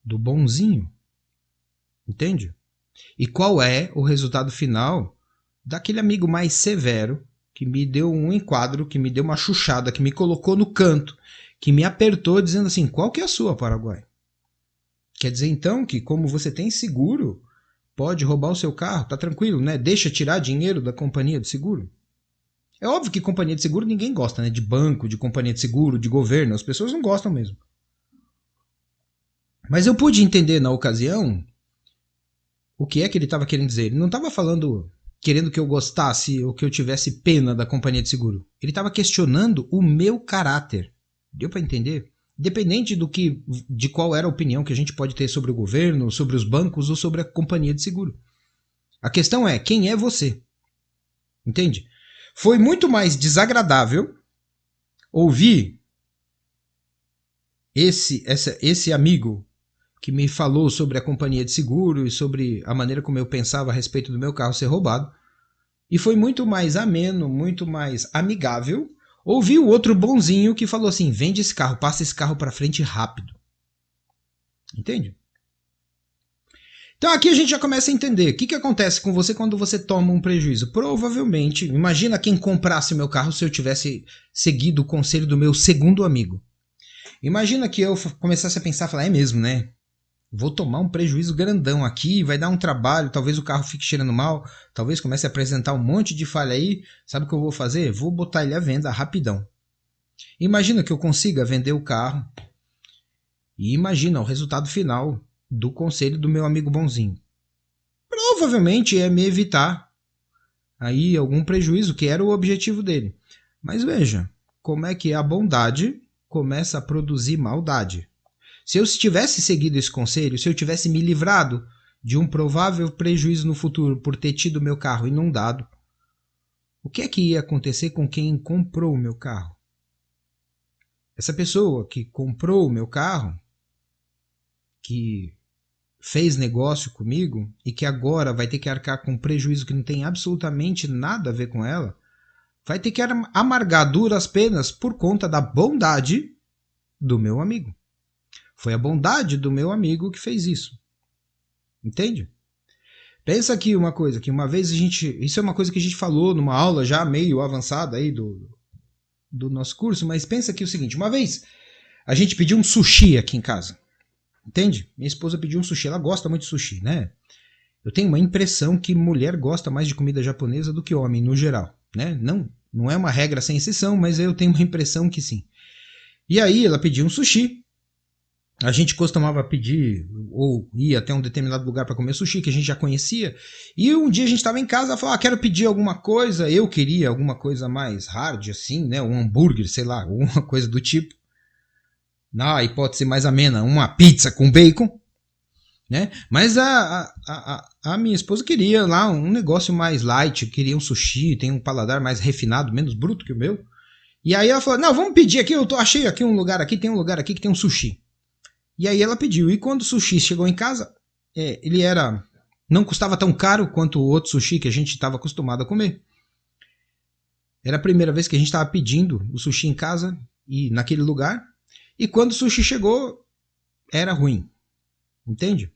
do bonzinho? Entende? E qual é o resultado final daquele amigo mais severo que me deu um enquadro, que me deu uma chuchada, que me colocou no canto, que me apertou dizendo assim, qual que é a sua, Paraguai? Quer dizer então que, como você tem seguro, pode roubar o seu carro, tá tranquilo, né? Deixa tirar dinheiro da companhia de seguro. É óbvio que companhia de seguro ninguém gosta, né? De banco, de companhia de seguro, de governo, as pessoas não gostam mesmo. Mas eu pude entender na ocasião o que é que ele estava querendo dizer. Ele não estava falando, querendo que eu gostasse ou que eu tivesse pena da companhia de seguro. Ele estava questionando o meu caráter. Deu para entender? Independente de qual era a opinião que a gente pode ter sobre o governo, sobre os bancos ou sobre a companhia de seguro. A questão é, quem é você? Entende? Foi muito mais desagradável ouvir esse amigo que me falou sobre a companhia de seguro e sobre a maneira como eu pensava a respeito do meu carro ser roubado. E foi muito mais ameno, muito mais amigável ouvir o outro bonzinho que falou assim, vende esse carro, passa esse carro para frente rápido. Entende? Então aqui a gente já começa a entender o que acontece com você quando você toma um prejuízo. Provavelmente, imagina quem comprasse meu carro se eu tivesse seguido o conselho do meu segundo amigo. Imagina que eu começasse a pensar, falar, é mesmo, né? Vou tomar um prejuízo grandão aqui, vai dar um trabalho, talvez o carro fique cheirando mal, talvez comece a apresentar um monte de falha aí. Sabe o que eu vou fazer? Vou botar ele à venda rapidão. Imagina que eu consiga vender o carro e imagina o resultado final do conselho do meu amigo bonzinho. Provavelmente é me evitar aí algum prejuízo, que era o objetivo dele. Mas veja, como é que a bondade começa a produzir maldade. Se eu tivesse seguido esse conselho, se eu tivesse me livrado de um provável prejuízo no futuro por ter tido meu carro inundado, o que é que ia acontecer com quem comprou o meu carro? Essa pessoa que comprou o meu carro, que fez negócio comigo e que agora vai ter que arcar com um prejuízo que não tem absolutamente nada a ver com ela, vai ter que amargar duras penas por conta da bondade do meu amigo. Foi a bondade do meu amigo que fez isso. Entende? Pensa aqui uma coisa, que uma vez isso é uma coisa que a gente falou numa aula já meio avançada aí do nosso curso, mas pensa aqui o seguinte, uma vez a gente pediu um sushi aqui em casa. Entende? Minha esposa pediu um sushi, ela gosta muito de sushi, né? Eu tenho uma impressão que mulher gosta mais de comida japonesa do que homem, no geral, né? Não é uma regra sem exceção, mas eu tenho uma impressão que sim. E aí ela pediu um sushi. A gente costumava pedir ou ir até um determinado lugar para comer sushi, que a gente já conhecia. E um dia a gente estava em casa, ela falou, quero pedir alguma coisa. Eu queria alguma coisa mais hard, assim, né? Um hambúrguer, sei lá, alguma coisa do tipo. Na hipótese mais amena, uma pizza com bacon, né? Mas a minha esposa queria lá um negócio mais light, queria um sushi, tem um paladar mais refinado, menos bruto que o meu. E aí ela falou, não, vamos pedir aqui, achei aqui um lugar aqui, tem um lugar aqui que tem um sushi. E aí ela pediu, e quando o sushi chegou em casa, ele não custava tão caro quanto o outro sushi que a gente estava acostumado a comer. Era a primeira vez que a gente estava pedindo o sushi em casa e naquele lugar. E quando o sushi chegou, era ruim. Entende?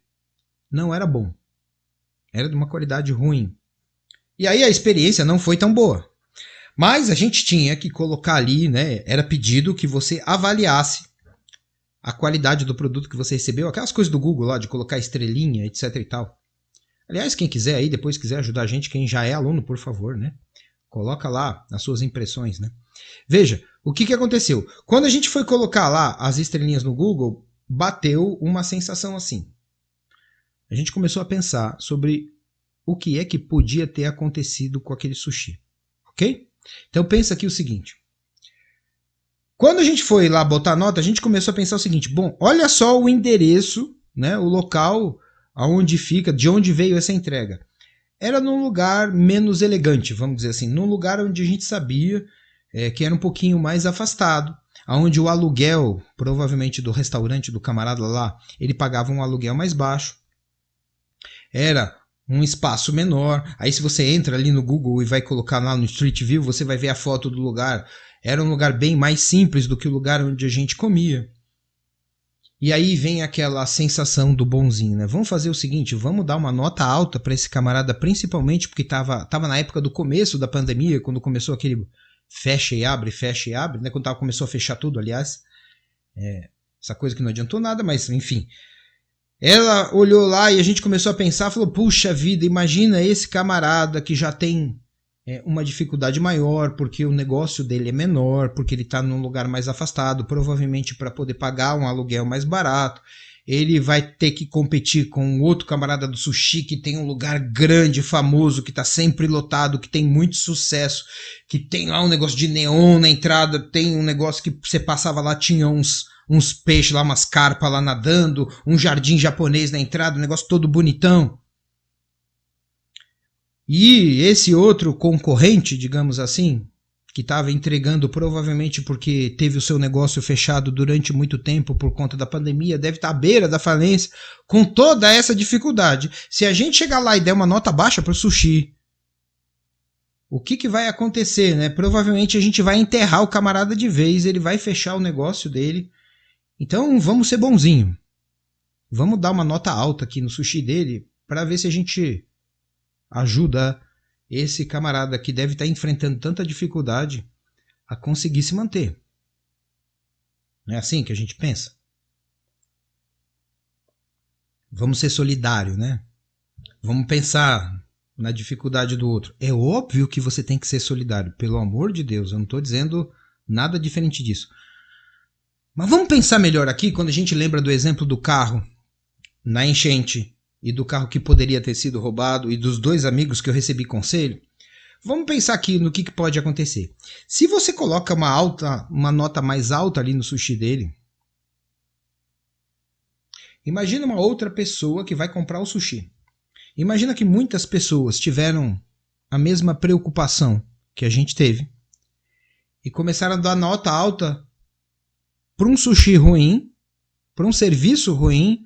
Não era bom. Era de uma qualidade ruim. E aí a experiência não foi tão boa. Mas a gente tinha que colocar ali, né? Era pedido que você avaliasse a qualidade do produto que você recebeu. Aquelas coisas do Google lá, de colocar estrelinha, etc e tal. Aliás, quem quiser aí, depois quiser ajudar a gente, quem já é aluno, por favor, né? Coloca lá as suas impressões, né? Veja, o que aconteceu? Quando a gente foi colocar lá as estrelinhas no Google, bateu uma sensação assim. A gente começou a pensar sobre o que é que podia ter acontecido com aquele sushi, ok? Então pensa aqui o seguinte. Quando a gente foi lá botar nota, a gente começou a pensar o seguinte. Bom, olha só o endereço, né, o local aonde fica, de onde veio essa entrega. Era num lugar menos elegante, vamos dizer assim. Num lugar onde a gente sabia que era um pouquinho mais afastado. Onde o aluguel, provavelmente do restaurante do camarada lá, ele pagava um aluguel mais baixo. Era um espaço menor. Aí se você entra ali no Google e vai colocar lá no Street View, você vai ver a foto do lugar. Era um lugar bem mais simples do que o lugar onde a gente comia. E aí vem aquela sensação do bonzinho, né? Vamos fazer o seguinte, vamos dar uma nota alta para esse camarada, principalmente porque tava na época do começo da pandemia, quando começou aquele fecha e abre, né? Quando começou a fechar tudo, aliás. Essa coisa que não adiantou nada, mas enfim. Ela olhou lá e a gente começou a pensar, falou, puxa vida, imagina esse camarada que já tem uma dificuldade maior, porque o negócio dele é menor, porque ele está num lugar mais afastado, provavelmente para poder pagar um aluguel mais barato. Ele vai ter que competir com outro camarada do sushi que tem um lugar grande, famoso, que está sempre lotado, que tem muito sucesso, que tem lá um negócio de neon na entrada, tem um negócio que você passava lá, tinha uns peixes lá, umas carpas lá nadando, um jardim japonês na entrada, um negócio todo bonitão. E esse outro concorrente, digamos assim, que estava entregando provavelmente porque teve o seu negócio fechado durante muito tempo por conta da pandemia, deve estar à beira da falência, com toda essa dificuldade. Se a gente chegar lá e der uma nota baixa para o sushi, o que vai acontecer, né? Provavelmente a gente vai enterrar o camarada de vez, ele vai fechar o negócio dele. Então vamos ser bonzinho. Vamos dar uma nota alta aqui no sushi dele para ver se a gente ajuda esse camarada que deve estar enfrentando tanta dificuldade a conseguir se manter. Não é assim que a gente pensa? Vamos ser solidários, né? Vamos pensar na dificuldade do outro. É óbvio que você tem que ser solidário, pelo amor de Deus, eu não estou dizendo nada diferente disso. Mas vamos pensar melhor aqui quando a gente lembra do exemplo do carro na enchente e do carro que poderia ter sido roubado e dos dois amigos que eu recebi conselho. Vamos pensar aqui no que pode acontecer. Se você coloca uma nota mais alta ali no sushi dele, imagina uma outra pessoa que vai comprar o sushi. Imagina que muitas pessoas tiveram a mesma preocupação que a gente teve e começaram a dar nota alta para um sushi ruim, para um serviço ruim,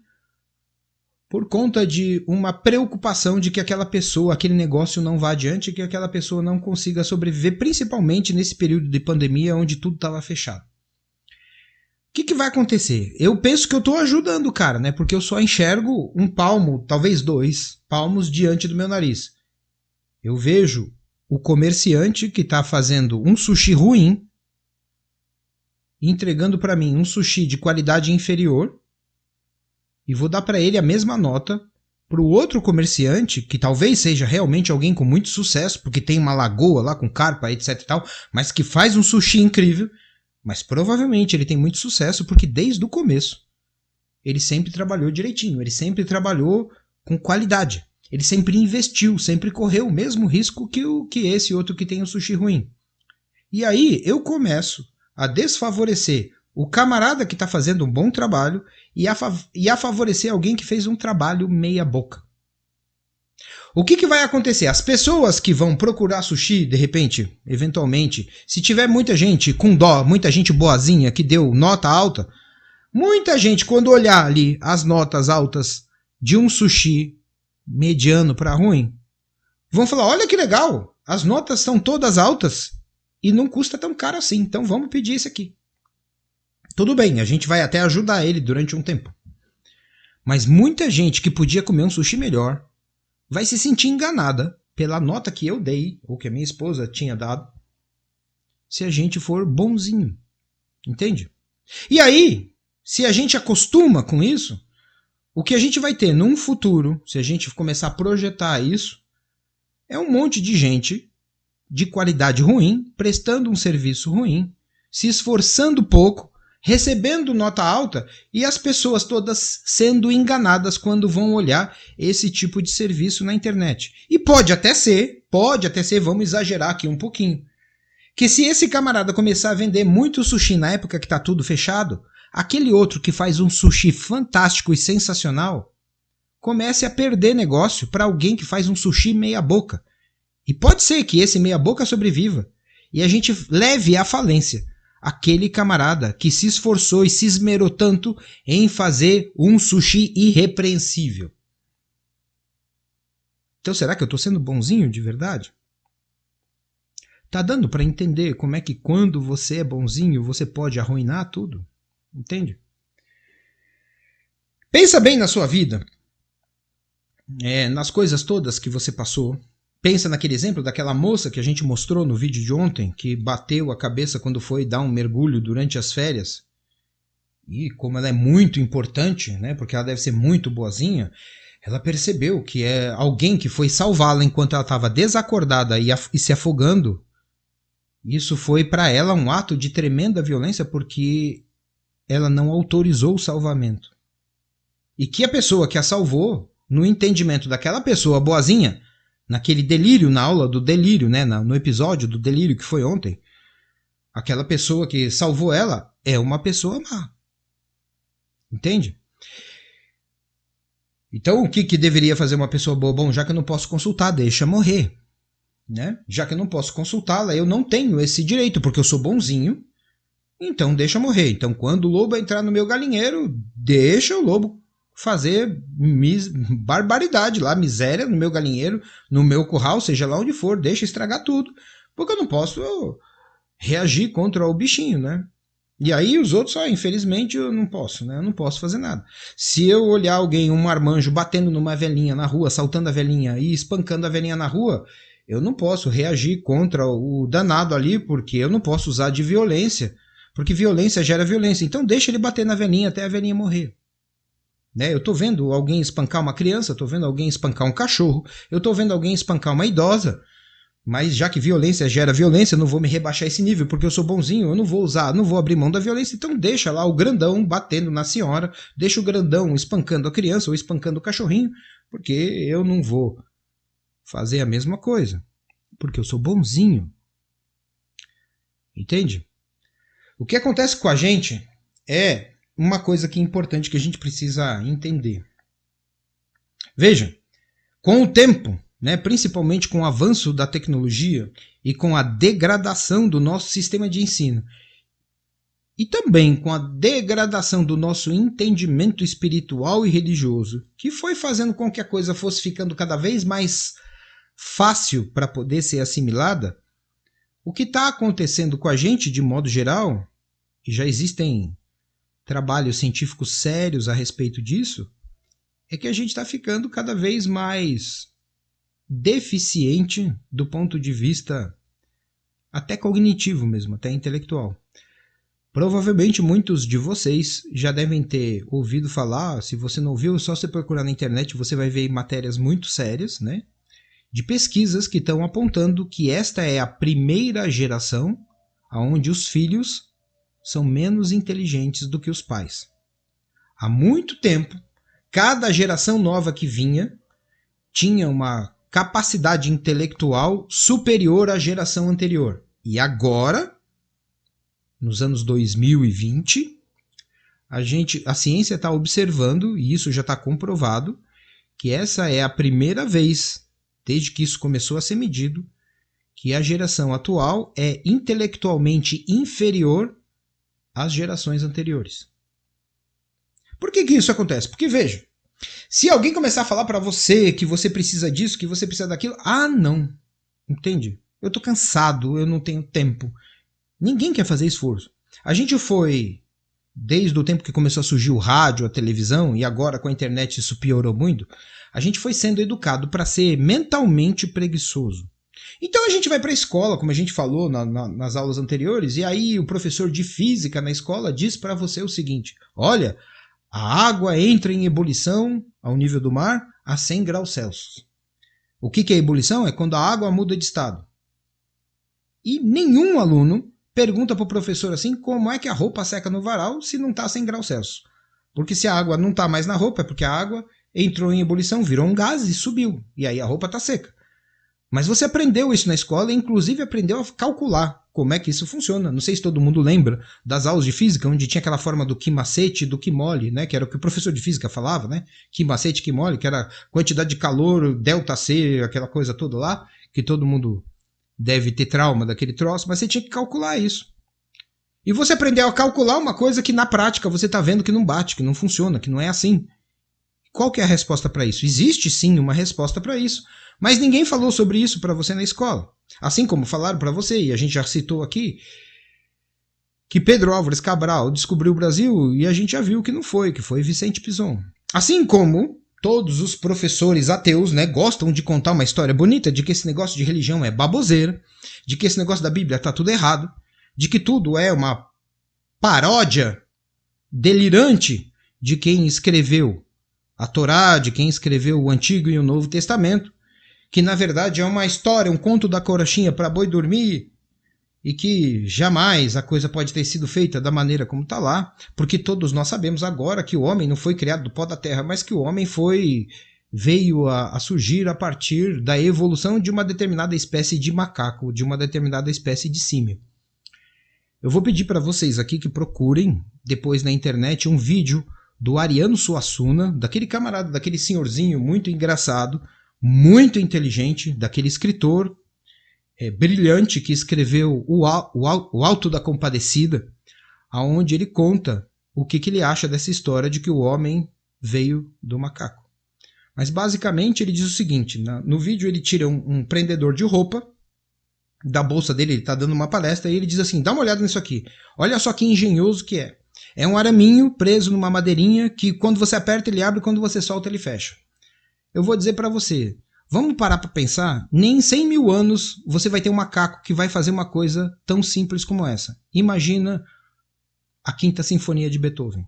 por conta de uma preocupação de que aquela pessoa, aquele negócio não vá adiante, que aquela pessoa não consiga sobreviver, principalmente nesse período de pandemia onde tudo estava fechado. O que vai acontecer? Eu penso que eu estou ajudando o cara, né? Porque eu só enxergo um palmo, talvez 2 palmos diante do meu nariz. Eu vejo o comerciante que está fazendo um sushi ruim, entregando para mim um sushi de qualidade inferior, e vou dar para ele a mesma nota para o outro comerciante, que talvez seja realmente alguém com muito sucesso, porque tem uma lagoa lá com carpa, etc e tal, mas que faz um sushi incrível, mas provavelmente ele tem muito sucesso porque desde o começo ele sempre trabalhou direitinho, ele sempre trabalhou com qualidade, ele sempre investiu, sempre correu o mesmo risco que esse outro que tem um sushi ruim. E aí eu começo a desfavorecer o camarada que está fazendo um bom trabalho e a favorecer alguém que fez um trabalho meia boca. O que vai acontecer? As pessoas que vão procurar sushi, de repente, eventualmente, se tiver muita gente com dó, muita gente boazinha que deu nota alta, muita gente, quando olhar ali as notas altas de um sushi mediano para ruim, vão falar, olha que legal, as notas são todas altas e não custa tão caro assim, então vamos pedir isso aqui. Tudo bem, a gente vai até ajudar ele durante um tempo. Mas muita gente que podia comer um sushi melhor vai se sentir enganada pela nota que eu dei, ou que a minha esposa tinha dado, se a gente for bonzinho. Entende? E aí, se a gente acostuma com isso, o que a gente vai ter num futuro, se a gente começar a projetar isso, é um monte de gente de qualidade ruim, prestando um serviço ruim, se esforçando pouco, recebendo nota alta e as pessoas todas sendo enganadas quando vão olhar esse tipo de serviço na internet. E pode até ser, vamos exagerar aqui um pouquinho, que se esse camarada começar a vender muito sushi na época que está tudo fechado, aquele outro que faz um sushi fantástico e sensacional comece a perder negócio para alguém que faz um sushi meia boca. E pode ser que esse meia boca sobreviva e a gente leve à falência aquele camarada que se esforçou e se esmerou tanto em fazer um sushi irrepreensível. Então será que eu estou sendo bonzinho de verdade? Tá dando para entender como é que quando você é bonzinho você pode arruinar tudo? Entende? Pensa bem na sua vida, nas coisas todas que você passou. Pensa naquele exemplo daquela moça que a gente mostrou no vídeo de ontem, que bateu a cabeça quando foi dar um mergulho durante as férias. E como ela é muito importante, né, porque ela deve ser muito boazinha, ela percebeu que é alguém que foi salvá-la enquanto ela estava desacordada e se afogando. Isso foi para ela um ato de tremenda violência porque ela não autorizou o salvamento. E que a pessoa que a salvou, no entendimento daquela pessoa boazinha, naquele delírio, na aula do delírio, né, no episódio do delírio que foi ontem, aquela pessoa que salvou ela é uma pessoa má. Entende? Então o que deveria fazer uma pessoa boa? Bom, já que eu não posso consultar, deixa morrer. Né? Já que eu não posso consultá-la, eu não tenho esse direito, porque eu sou bonzinho, então deixa morrer. Então quando o lobo entrar no meu galinheiro, deixa o lobo fazer barbaridade lá, miséria no meu galinheiro, no meu curral, seja lá onde for, deixa estragar tudo, porque eu não posso reagir contra o bichinho, né? E aí os outros, infelizmente eu não posso, né? Eu não posso fazer nada. Se eu olhar alguém, um marmanjo, batendo numa velhinha na rua, assaltando a velhinha e espancando a velhinha na rua, eu não posso reagir contra o danado ali, porque eu não posso usar de violência, porque violência gera violência. Então deixa ele bater na velhinha até a velhinha morrer. Né? Eu estou vendo alguém espancar uma criança, estou vendo alguém espancar um cachorro, eu estou vendo alguém espancar uma idosa, mas já que violência gera violência, eu não vou me rebaixar esse nível, porque eu sou bonzinho, eu não vou usar, não vou abrir mão da violência, então deixa lá o grandão batendo na senhora, deixa o grandão espancando a criança ou espancando o cachorrinho, porque eu não vou fazer a mesma coisa, porque eu sou bonzinho. Entende? O que acontece com a gente é uma coisa que é importante que a gente precisa entender. Veja, com o tempo, né, principalmente com o avanço da tecnologia e com a degradação do nosso sistema de ensino, e também com a degradação do nosso entendimento espiritual e religioso, que foi fazendo com que a coisa fosse ficando cada vez mais fácil para poder ser assimilada, o que está acontecendo com a gente de modo geral, e já existem trabalhos científicos sérios a respeito disso, é que a gente está ficando cada vez mais deficiente do ponto de vista até cognitivo mesmo, até intelectual. Provavelmente muitos de vocês já devem ter ouvido falar, se você não ouviu, é só você procurar na internet, você vai ver matérias muito sérias, né, de pesquisas que estão apontando que esta é a primeira geração onde os filhos são menos inteligentes do que os pais. Há muito tempo, cada geração nova que vinha tinha uma capacidade intelectual superior à geração anterior. E agora, nos anos 2020, a ciência está observando, e isso já está comprovado, que essa é a primeira vez, desde que isso começou a ser medido, que a geração atual é intelectualmente inferior às gerações anteriores. Por que isso acontece? Porque, veja, se alguém começar a falar para você que você precisa disso, que você precisa daquilo, não, entende? Eu tô cansado, eu não tenho tempo. Ninguém quer fazer esforço. A gente foi desde o tempo que começou a surgir o rádio, a televisão, e agora com a internet isso piorou muito, a gente foi sendo educado para ser mentalmente preguiçoso. Então a gente vai para a escola, como a gente falou nas aulas anteriores, e aí o professor de física na escola diz para você o seguinte: olha, a água entra em ebulição ao nível do mar a 100 graus Celsius. O que é ebulição? É quando a água muda de estado. E nenhum aluno pergunta para o professor assim como é que a roupa seca no varal se não está a 100 graus Celsius. Porque se a água não está mais na roupa é porque a água entrou em ebulição, virou um gás e subiu. E aí a roupa está seca. Mas você aprendeu isso na escola e inclusive aprendeu a calcular como é que isso funciona. Não sei se todo mundo lembra das aulas de física, onde tinha aquela forma do que macete e do que mole, né? Que era o que o professor de física falava, né? Que macete, que mole, que era quantidade de calor, delta C, aquela coisa toda lá, que todo mundo deve ter trauma daquele troço, mas você tinha que calcular isso. E você aprendeu a calcular uma coisa que na prática você está vendo que não bate, que não funciona, que não é assim. Qual que é a resposta para isso? Existe sim uma resposta para isso, mas ninguém falou sobre isso para você na escola. Assim como falaram para você, e a gente já citou aqui, que Pedro Álvares Cabral descobriu o Brasil e a gente já viu que não foi, que foi Vicente Pinzon. Assim como todos os professores ateus, né, gostam de contar uma história bonita de que esse negócio de religião é baboseira, de que esse negócio da Bíblia está tudo errado, de que tudo é uma paródia delirante de quem escreveu a Torá, de quem escreveu o Antigo e o Novo Testamento, que na verdade é uma história, um conto da carochinha para boi dormir, e que jamais a coisa pode ter sido feita da maneira como está lá, porque todos nós sabemos agora que o homem não foi criado do pó da terra, mas que o homem veio a surgir a partir da evolução de uma determinada espécie de macaco, de uma determinada espécie de símio. Eu vou pedir para vocês aqui que procurem depois na internet um vídeo do Ariano Suassuna, daquele camarada, daquele senhorzinho muito engraçado, muito inteligente, daquele escritor brilhante que escreveu o Alto da Compadecida, aonde ele conta o que ele acha dessa história de que o homem veio do macaco. Mas basicamente ele diz o seguinte, no vídeo ele tira um prendedor de roupa da bolsa dele, ele está dando uma palestra e ele diz assim, dá uma olhada nisso aqui, olha só que engenhoso que é. É um araminho preso numa madeirinha que quando você aperta ele abre e quando você solta ele fecha. Eu vou dizer para você, vamos parar para pensar, nem em 100 mil anos você vai ter um macaco que vai fazer uma coisa tão simples como essa. Imagina a Quinta Sinfonia de Beethoven.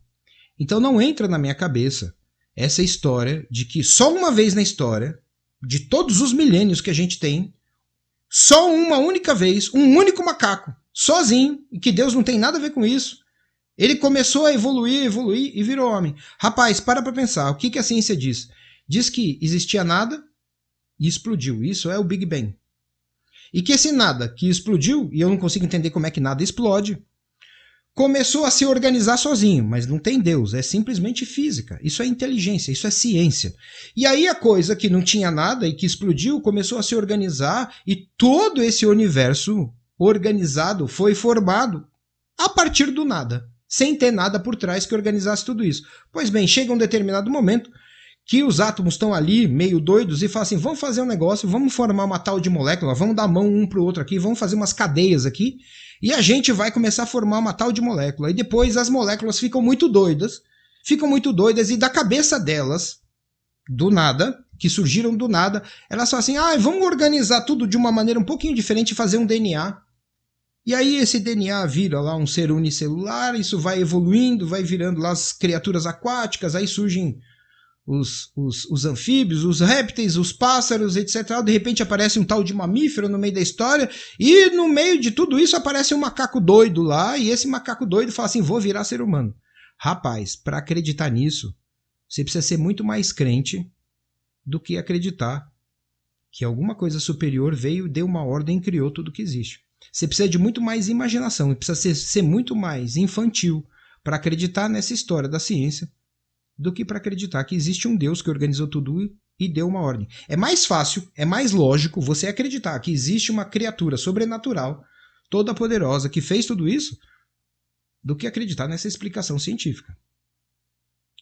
Então não entra na minha cabeça essa história de que só uma vez na história, de todos os milênios que a gente tem, só uma única vez, um único macaco, sozinho, e que Deus não tem nada a ver com isso, ele começou a evoluir e virou homem. Rapaz, para pensar, o que a ciência diz? Diz que existia nada e explodiu. Isso é o Big Bang. E que esse nada que explodiu, e eu não consigo entender como é que nada explode, começou a se organizar sozinho, mas não tem Deus, é simplesmente física. Isso é inteligência, isso é ciência. E aí a coisa que não tinha nada e que explodiu começou a se organizar e todo esse universo organizado foi formado a partir do nada, sem ter nada por trás que organizasse tudo isso. Pois bem, chega um determinado momento que os átomos estão ali meio doidos e falam assim, vamos fazer um negócio, vamos formar uma tal de molécula, vamos dar mão um para o outro aqui, vamos fazer umas cadeias aqui e a gente vai começar a formar uma tal de molécula. E depois as moléculas ficam muito doidas e da cabeça delas, do nada, que surgiram do nada, elas falam assim, vamos organizar tudo de uma maneira um pouquinho diferente e fazer um DNA. E aí esse DNA vira lá um ser unicelular, isso vai evoluindo, vai virando lá as criaturas aquáticas, aí surgem os anfíbios, os répteis, os pássaros, etc. De repente aparece um tal de mamífero no meio da história e no meio de tudo isso aparece um macaco doido lá e esse macaco doido fala assim, vou virar ser humano. Rapaz, para acreditar nisso, você precisa ser muito mais crente do que acreditar que alguma coisa superior veio, deu uma ordem e criou tudo que existe. Você precisa de muito mais imaginação e precisa ser muito mais infantil para acreditar nessa história da ciência do que para acreditar que existe um Deus que organizou tudo e deu uma ordem. É mais fácil, é mais lógico você acreditar que existe uma criatura sobrenatural, toda poderosa, que fez tudo isso, do que acreditar nessa explicação científica.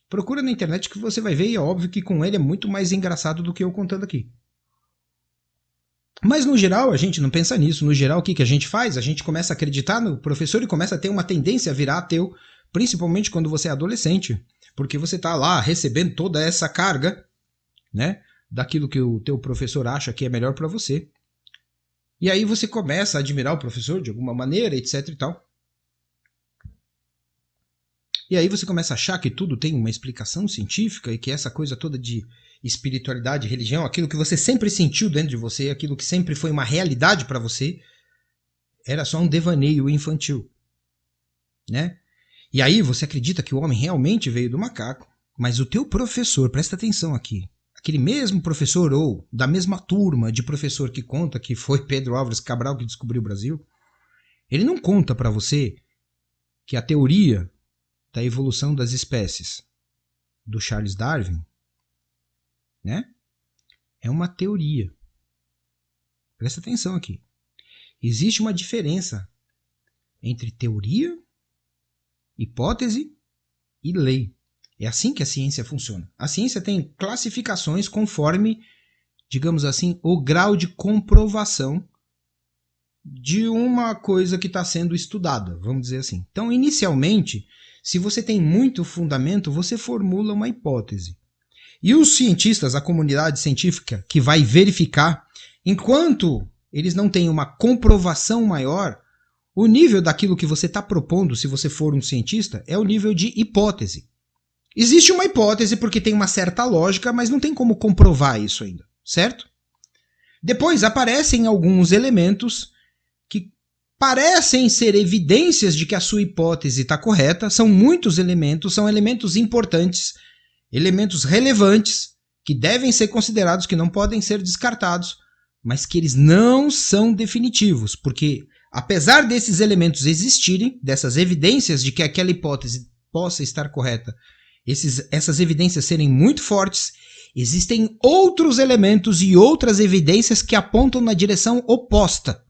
Procura na internet que você vai ver e é óbvio que com ele é muito mais engraçado do que eu contando aqui. Mas no geral a gente não pensa nisso. No geral o que a gente faz? A gente começa a acreditar no professor e começa a ter uma tendência a virar ateu principalmente quando você é adolescente, porque você está lá recebendo toda essa carga, né, daquilo que o teu professor acha que é melhor para você. E aí você começa a admirar o professor de alguma maneira, etc e tal. E aí você começa a achar que tudo tem uma explicação científica e que essa coisa toda de espiritualidade, religião, aquilo que você sempre sentiu dentro de você, aquilo que sempre foi uma realidade para você, era só um devaneio infantil, né? E aí você acredita que o homem realmente veio do macaco, mas o teu professor, presta atenção aqui, aquele mesmo professor ou da mesma turma de professor que conta que foi Pedro Álvares Cabral que descobriu o Brasil, ele não conta para você que a teoria da evolução das espécies do Charles Darwin, né, é uma teoria. Presta atenção aqui. Existe uma diferença entre teoria, hipótese e lei. É assim que a ciência funciona. A ciência tem classificações conforme, digamos assim, o grau de comprovação de uma coisa que está sendo estudada, vamos dizer assim. Então, inicialmente, se você tem muito fundamento, você formula uma hipótese. E os cientistas, a comunidade científica que vai verificar, enquanto eles não têm uma comprovação maior, o nível daquilo que você está propondo, se você for um cientista, é o nível de hipótese. Existe uma hipótese porque tem uma certa lógica, mas não tem como comprovar isso ainda, certo? Depois aparecem alguns elementos que parecem ser evidências de que a sua hipótese está correta. São muitos elementos, são elementos importantes, elementos relevantes, que devem ser considerados, que não podem ser descartados, mas que eles não são definitivos, porque apesar desses elementos existirem, dessas evidências de que aquela hipótese possa estar correta, essas evidências serem muito fortes, existem outros elementos e outras evidências que apontam na direção oposta.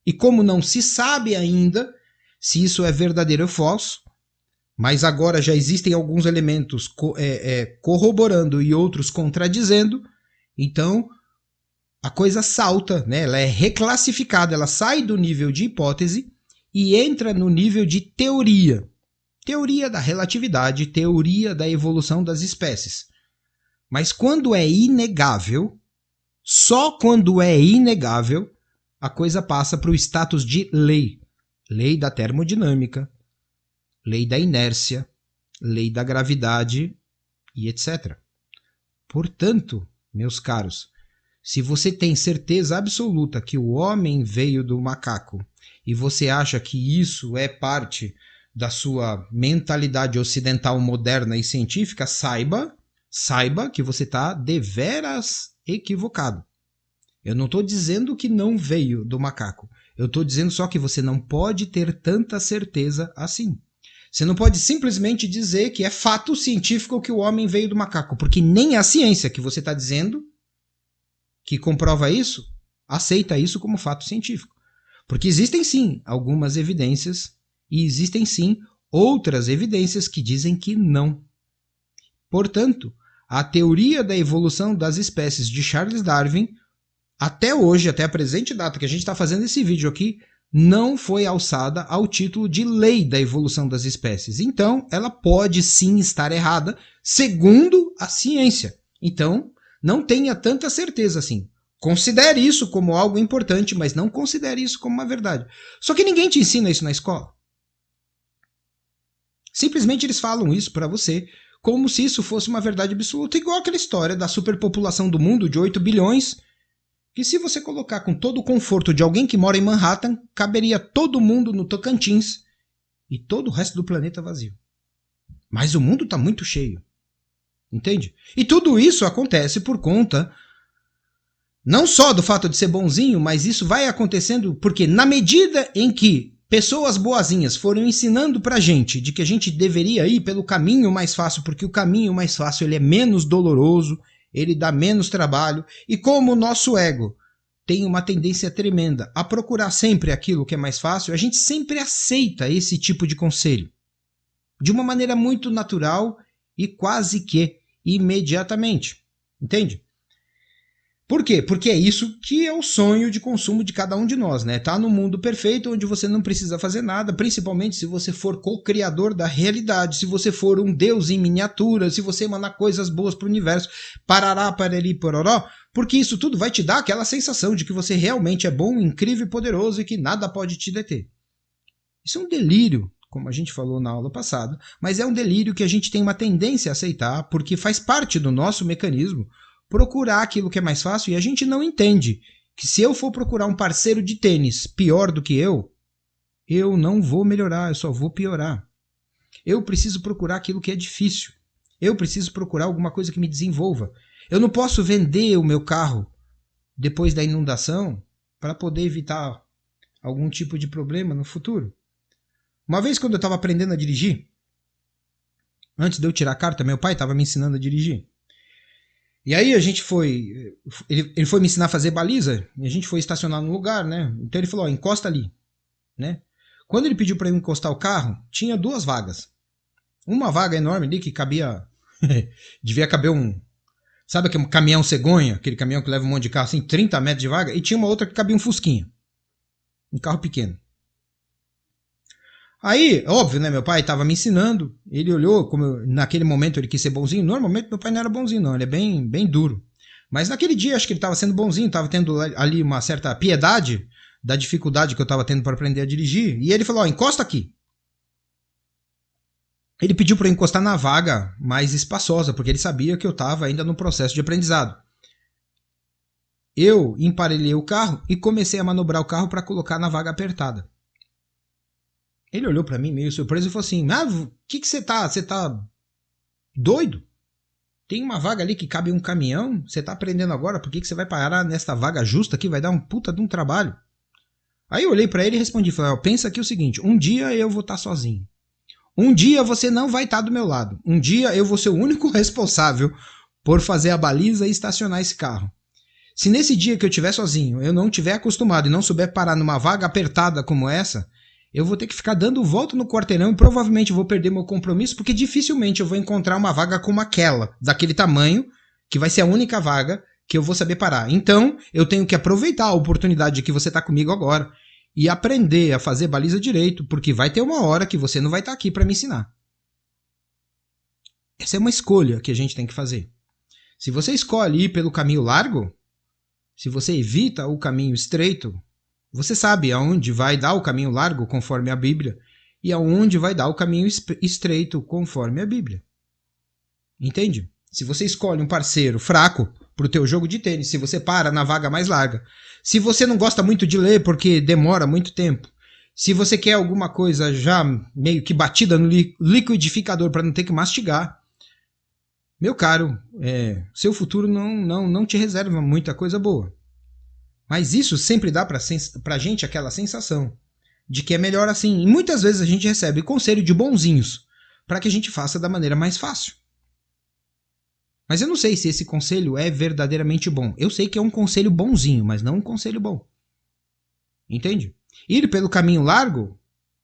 E como não se sabe ainda se isso é verdadeiro ou falso, mas agora já existem alguns elementos corroborando e outros contradizendo, então a coisa salta, né? Ela é reclassificada, ela sai do nível de hipótese e entra no nível de teoria. Teoria da relatividade, teoria da evolução das espécies. Mas quando é inegável, só quando é inegável, a coisa passa para o status de lei. Lei da termodinâmica, lei da inércia, lei da gravidade e etc. Portanto, meus caros, se você tem certeza absoluta que o homem veio do macaco e você acha que isso é parte da sua mentalidade ocidental moderna e científica, saiba que você está deveras equivocado. Eu não estou dizendo que não veio do macaco. Eu estou dizendo só que você não pode ter tanta certeza assim. Você não pode simplesmente dizer que é fato científico que o homem veio do macaco, porque nem a ciência que você está dizendo, que comprova isso, aceita isso como fato científico. Porque existem sim algumas evidências e existem sim outras evidências que dizem que não. Portanto, a teoria da evolução das espécies de Charles Darwin, até hoje, até a presente data que a gente está fazendo esse vídeo aqui, não foi alçada ao título de lei da evolução das espécies. Então, ela pode sim estar errada, segundo a ciência. Então, não tenha tanta certeza assim. Considere isso como algo importante, mas não considere isso como uma verdade. Só que ninguém te ensina isso na escola. Simplesmente eles falam isso para você como se isso fosse uma verdade absoluta, igual aquela história da superpopulação do mundo de 8 bilhões, que se você colocar com todo o conforto de alguém que mora em Manhattan, caberia todo mundo no Tocantins e todo o resto do planeta vazio. Mas o mundo está muito cheio. Entende? E tudo isso acontece por conta não só do fato de ser bonzinho, mas isso vai acontecendo porque na medida em que pessoas boazinhas foram ensinando pra gente de que a gente deveria ir pelo caminho mais fácil, porque o caminho mais fácil ele é menos doloroso, ele dá menos trabalho, e como o nosso ego tem uma tendência tremenda a procurar sempre aquilo que é mais fácil, a gente sempre aceita esse tipo de conselho. De uma maneira muito natural e quase que imediatamente. Entende? Por quê? Porque é isso que é o sonho de consumo de cada um de nós, né? Tá no mundo perfeito onde você não precisa fazer nada, principalmente se você for co-criador da realidade, se você for um deus em miniatura, se você emanar coisas boas pro universo, parará, parari, pororó, porque isso tudo vai te dar aquela sensação de que você realmente é bom, incrível e poderoso e que nada pode te deter. Isso é um delírio, como a gente falou na aula passada, mas é um delírio que a gente tem uma tendência a aceitar porque faz parte do nosso mecanismo procurar aquilo que é mais fácil e a gente não entende que se eu for procurar um parceiro de tênis pior do que eu não vou melhorar, eu só vou piorar. Eu preciso procurar aquilo que é difícil. Eu preciso procurar alguma coisa que me desenvolva. Eu não posso vender o meu carro depois da inundação para poder evitar algum tipo de problema no futuro. Uma vez quando eu estava aprendendo a dirigir, antes de eu tirar a carta, meu pai estava me ensinando a dirigir. E aí a gente foi, ele foi me ensinar a fazer baliza, e a gente foi estacionar num lugar, né? Então ele falou, ó, encosta ali, né? Quando ele pediu para eu encostar o carro, tinha 2 vagas. Uma vaga enorme ali que cabia, devia caber sabe aquele caminhão cegonha, aquele caminhão que leva um monte de carro, assim, 30 metros de vaga, e tinha uma outra que cabia um fusquinha, um carro pequeno. Aí, óbvio, né? Meu pai estava me ensinando. Ele olhou, naquele momento ele quis ser bonzinho. Normalmente meu pai não era bonzinho, não. Ele é bem, bem duro. Mas naquele dia acho que ele estava sendo bonzinho, estava tendo ali uma certa piedade da dificuldade que eu estava tendo para aprender a dirigir. E ele falou: ó, encosta aqui. Ele pediu para eu encostar na vaga mais espaçosa, porque ele sabia que eu estava ainda no processo de aprendizado. Eu emparelhei o carro e comecei a manobrar o carro para colocar na vaga apertada. Ele olhou pra mim meio surpreso e falou assim: ah, que você tá? Você tá doido? Tem uma vaga ali que cabe um caminhão? Você tá aprendendo agora? Por que você vai parar nesta vaga justa aqui? Vai dar um puta de um trabalho. Aí eu olhei pra ele e respondi: falei, pensa aqui o seguinte, um dia eu vou estar sozinho. Um dia você não vai estar do meu lado. Um dia eu vou ser o único responsável por fazer a baliza e estacionar esse carro. Se nesse dia que eu estiver sozinho, eu não estiver acostumado e não souber parar numa vaga apertada como essa, eu vou ter que ficar dando volta no quarteirão e provavelmente vou perder meu compromisso, porque dificilmente eu vou encontrar uma vaga como aquela, daquele tamanho, que vai ser a única vaga que eu vou saber parar. Então, eu tenho que aproveitar a oportunidade de que você está comigo agora e aprender a fazer baliza direito, porque vai ter uma hora que você não vai estar aqui para me ensinar. Essa é uma escolha que a gente tem que fazer. Se você escolhe ir pelo caminho largo, se você evita o caminho estreito, você sabe aonde vai dar o caminho largo conforme a Bíblia e aonde vai dar o caminho estreito conforme a Bíblia. Entende? Se você escolhe um parceiro fraco para o teu jogo de tênis, se você para na vaga mais larga, se você não gosta muito de ler porque demora muito tempo, se você quer alguma coisa já meio que batida no liquidificador para não ter que mastigar, meu caro, seu futuro não te reserva muita coisa boa. Mas isso sempre dá pra gente aquela sensação de que é melhor assim. E muitas vezes a gente recebe conselho de bonzinhos para que a gente faça da maneira mais fácil. Mas eu não sei se esse conselho é verdadeiramente bom. Eu sei que é um conselho bonzinho, mas não um conselho bom. Entende? Ir pelo caminho largo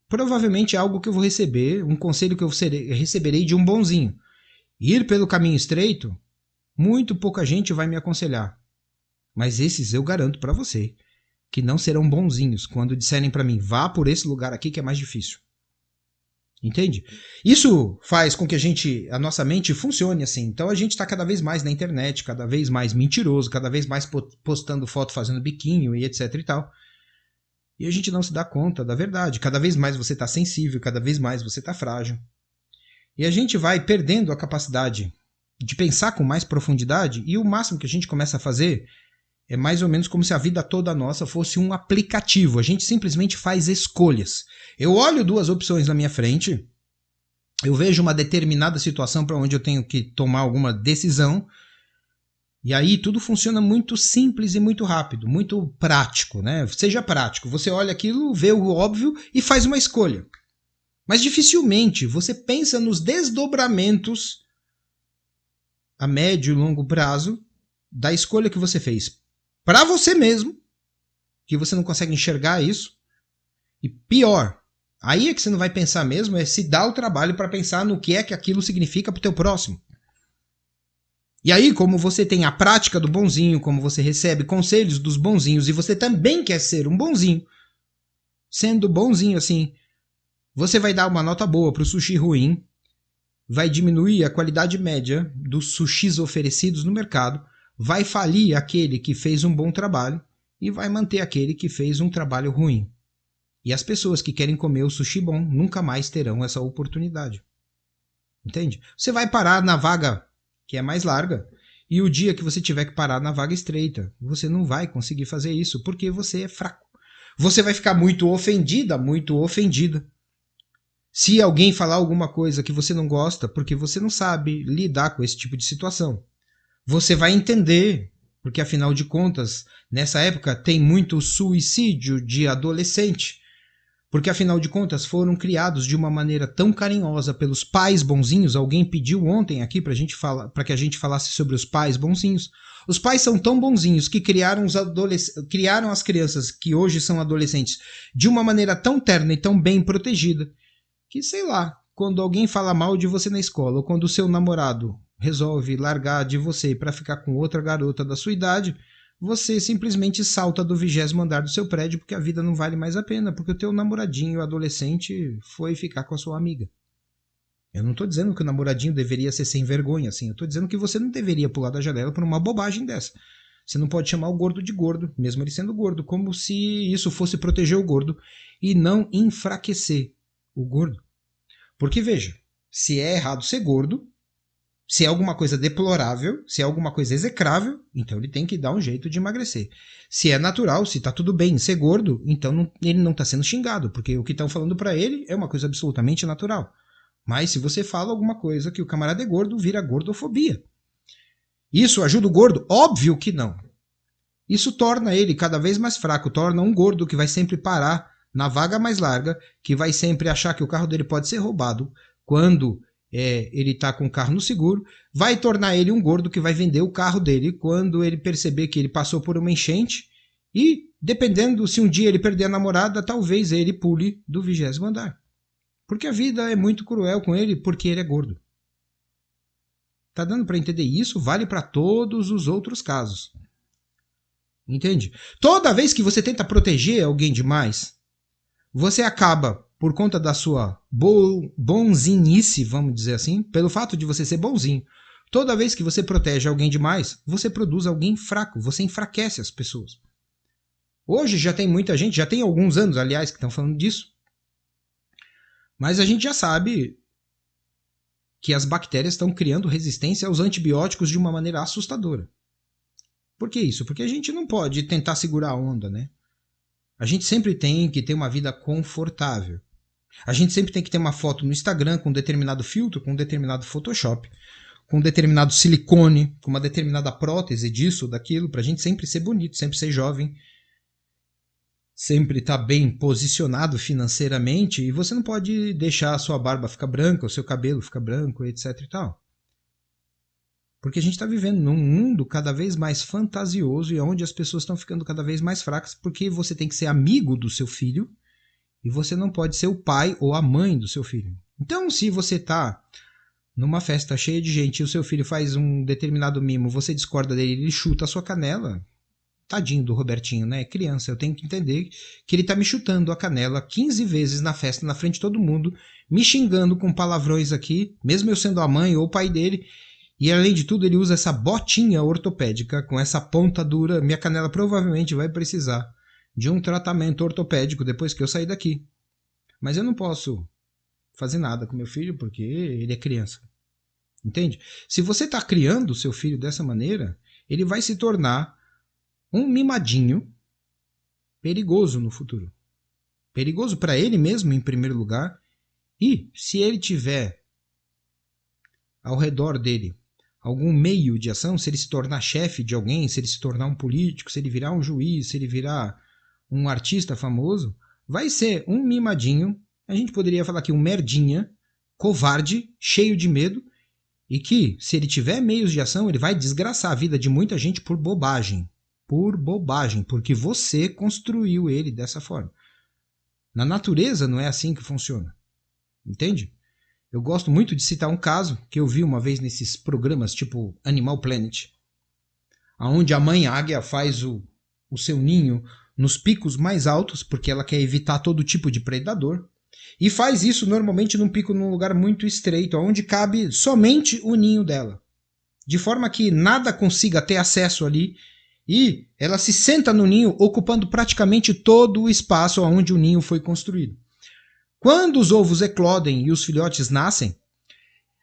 provavelmente é algo que eu vou receber, um conselho que eu receberei de um bonzinho. Ir pelo caminho estreito, muito pouca gente vai me aconselhar. Mas esses eu garanto para você que não serão bonzinhos quando disserem para mim, vá por esse lugar aqui que é mais difícil. Entende? Isso faz com que a nossa mente funcione assim. Então a gente está cada vez mais na internet, cada vez mais mentiroso, cada vez mais postando foto fazendo biquinho e etc e tal. E a gente não se dá conta da verdade. Cada vez mais você está sensível, cada vez mais você está frágil. E a gente vai perdendo a capacidade de pensar com mais profundidade e o máximo que a gente começa a fazer é mais ou menos como se a vida toda nossa fosse um aplicativo. A gente simplesmente faz escolhas. Eu olho 2 opções na minha frente, eu vejo uma determinada situação para onde eu tenho que tomar alguma decisão, e aí tudo funciona muito simples e muito rápido, muito prático, né? Seja prático. Você olha aquilo, vê o óbvio e faz uma escolha. Mas dificilmente você pensa nos desdobramentos a médio e longo prazo da escolha que você fez para você mesmo, que você não consegue enxergar isso. E pior, aí é que você não vai pensar mesmo, é se dar o trabalho para pensar no que é que aquilo significa para o teu próximo. E aí, como você tem a prática do bonzinho, como você recebe conselhos dos bonzinhos e você também quer ser um bonzinho, sendo bonzinho assim, você vai dar uma nota boa pro sushi ruim, vai diminuir a qualidade média dos sushis oferecidos no mercado, vai falir aquele que fez um bom trabalho e vai manter aquele que fez um trabalho ruim. E as pessoas que querem comer o sushi bom nunca mais terão essa oportunidade. Entende? Você vai parar na vaga que é mais larga e o dia que você tiver que parar na vaga estreita, você não vai conseguir fazer isso porque você é fraco. Você vai ficar muito ofendida, muito ofendida. Se alguém falar alguma coisa que você não gosta, porque você não sabe lidar com esse tipo de situação. Você vai entender, porque afinal de contas, nessa época tem muito suicídio de adolescente. Porque afinal de contas foram criados de uma maneira tão carinhosa pelos pais bonzinhos. Alguém pediu ontem aqui para que a gente falasse sobre os pais bonzinhos. Os pais são tão bonzinhos que criaram as crianças que hoje são adolescentes de uma maneira tão terna e tão bem protegida que, sei lá, quando alguém fala mal de você na escola ou quando o seu namorado resolve largar de você para ficar com outra garota da sua idade, você simplesmente salta do 20º andar do seu prédio porque a vida não vale mais a pena, porque o teu namoradinho adolescente foi ficar com a sua amiga. Eu não tô dizendo que o namoradinho deveria ser sem vergonha, assim. Eu tô dizendo que você não deveria pular da janela por uma bobagem dessa. Você não pode chamar o gordo de gordo, mesmo ele sendo gordo, como se isso fosse proteger o gordo e não enfraquecer o gordo. Porque veja, se é errado ser gordo, se é alguma coisa deplorável, se é alguma coisa execrável, então ele tem que dar um jeito de emagrecer. Se é natural, se tá tudo bem ser gordo, então ele não tá sendo xingado, porque o que estão falando para ele é uma coisa absolutamente natural. Mas se você fala alguma coisa que o camarada é gordo, vira gordofobia. Isso ajuda o gordo? Óbvio que não. Isso torna ele cada vez mais fraco, torna um gordo que vai sempre parar na vaga mais larga, que vai sempre achar que o carro dele pode ser roubado quando ele está com o carro no seguro, vai tornar ele um gordo que vai vender o carro dele quando ele perceber que ele passou por uma enchente e, dependendo se um dia ele perder a namorada, talvez ele pule do 20º andar. Porque a vida é muito cruel com ele porque ele é gordo. Tá dando para entender isso? Vale para todos os outros casos. Entende? Toda vez que você tenta proteger alguém demais, você acaba, por conta da sua bonzinice, vamos dizer assim, pelo fato de você ser bonzinho, toda vez que você protege alguém demais, você produz alguém fraco, você enfraquece as pessoas. Hoje já tem muita gente, já tem alguns anos, aliás, que estão falando disso, mas a gente já sabe que as bactérias estão criando resistência aos antibióticos de uma maneira assustadora. Por que isso? Porque a gente não pode tentar segurar a onda, né? A gente sempre tem que ter uma vida confortável. A gente sempre tem que ter uma foto no Instagram com um determinado filtro, com um determinado Photoshop, com um determinado silicone, com uma determinada prótese disso ou daquilo, pra gente sempre ser bonito, sempre ser jovem, sempre estar bem posicionado financeiramente, e você não pode deixar a sua barba ficar branca, o seu cabelo ficar branco, etc e tal. Porque a gente está vivendo num mundo cada vez mais fantasioso e onde as pessoas estão ficando cada vez mais fracas porque você tem que ser amigo do seu filho e você não pode ser o pai ou a mãe do seu filho. Então, se você está numa festa cheia de gente e o seu filho faz um determinado mimo, você discorda dele, ele chuta a sua canela, tadinho do Robertinho, né? Criança, eu tenho que entender que ele está me chutando a canela 15 vezes na festa, na frente de todo mundo, me xingando com palavrões aqui, mesmo eu sendo a mãe ou o pai dele. E além de tudo, ele usa essa botinha ortopédica com essa ponta dura. Minha canela provavelmente vai precisar de um tratamento ortopédico depois que eu sair daqui. Mas eu não posso fazer nada com meu filho porque ele é criança. Entende? Se você está criando o seu filho dessa maneira, ele vai se tornar um mimadinho perigoso no futuro. Perigoso para ele mesmo, em primeiro lugar. E se ele tiver ao redor dele algum meio de ação, se ele se tornar chefe de alguém, se ele se tornar um político, se ele virar um juiz, se ele virar um artista famoso, vai ser um mimadinho, a gente poderia falar aqui um merdinha, covarde, cheio de medo, e que, se ele tiver meios de ação, ele vai desgraçar a vida de muita gente por bobagem, porque você construiu ele dessa forma. Na natureza não é assim que funciona, entende? Eu gosto muito de citar um caso que eu vi uma vez nesses programas tipo Animal Planet, onde a mãe águia faz o seu ninho nos picos mais altos, porque ela quer evitar todo tipo de predador, e faz isso normalmente num lugar muito estreito, onde cabe somente o ninho dela, de forma que nada consiga ter acesso ali, e ela se senta no ninho, ocupando praticamente todo o espaço onde o ninho foi construído. Quando os ovos eclodem e os filhotes nascem,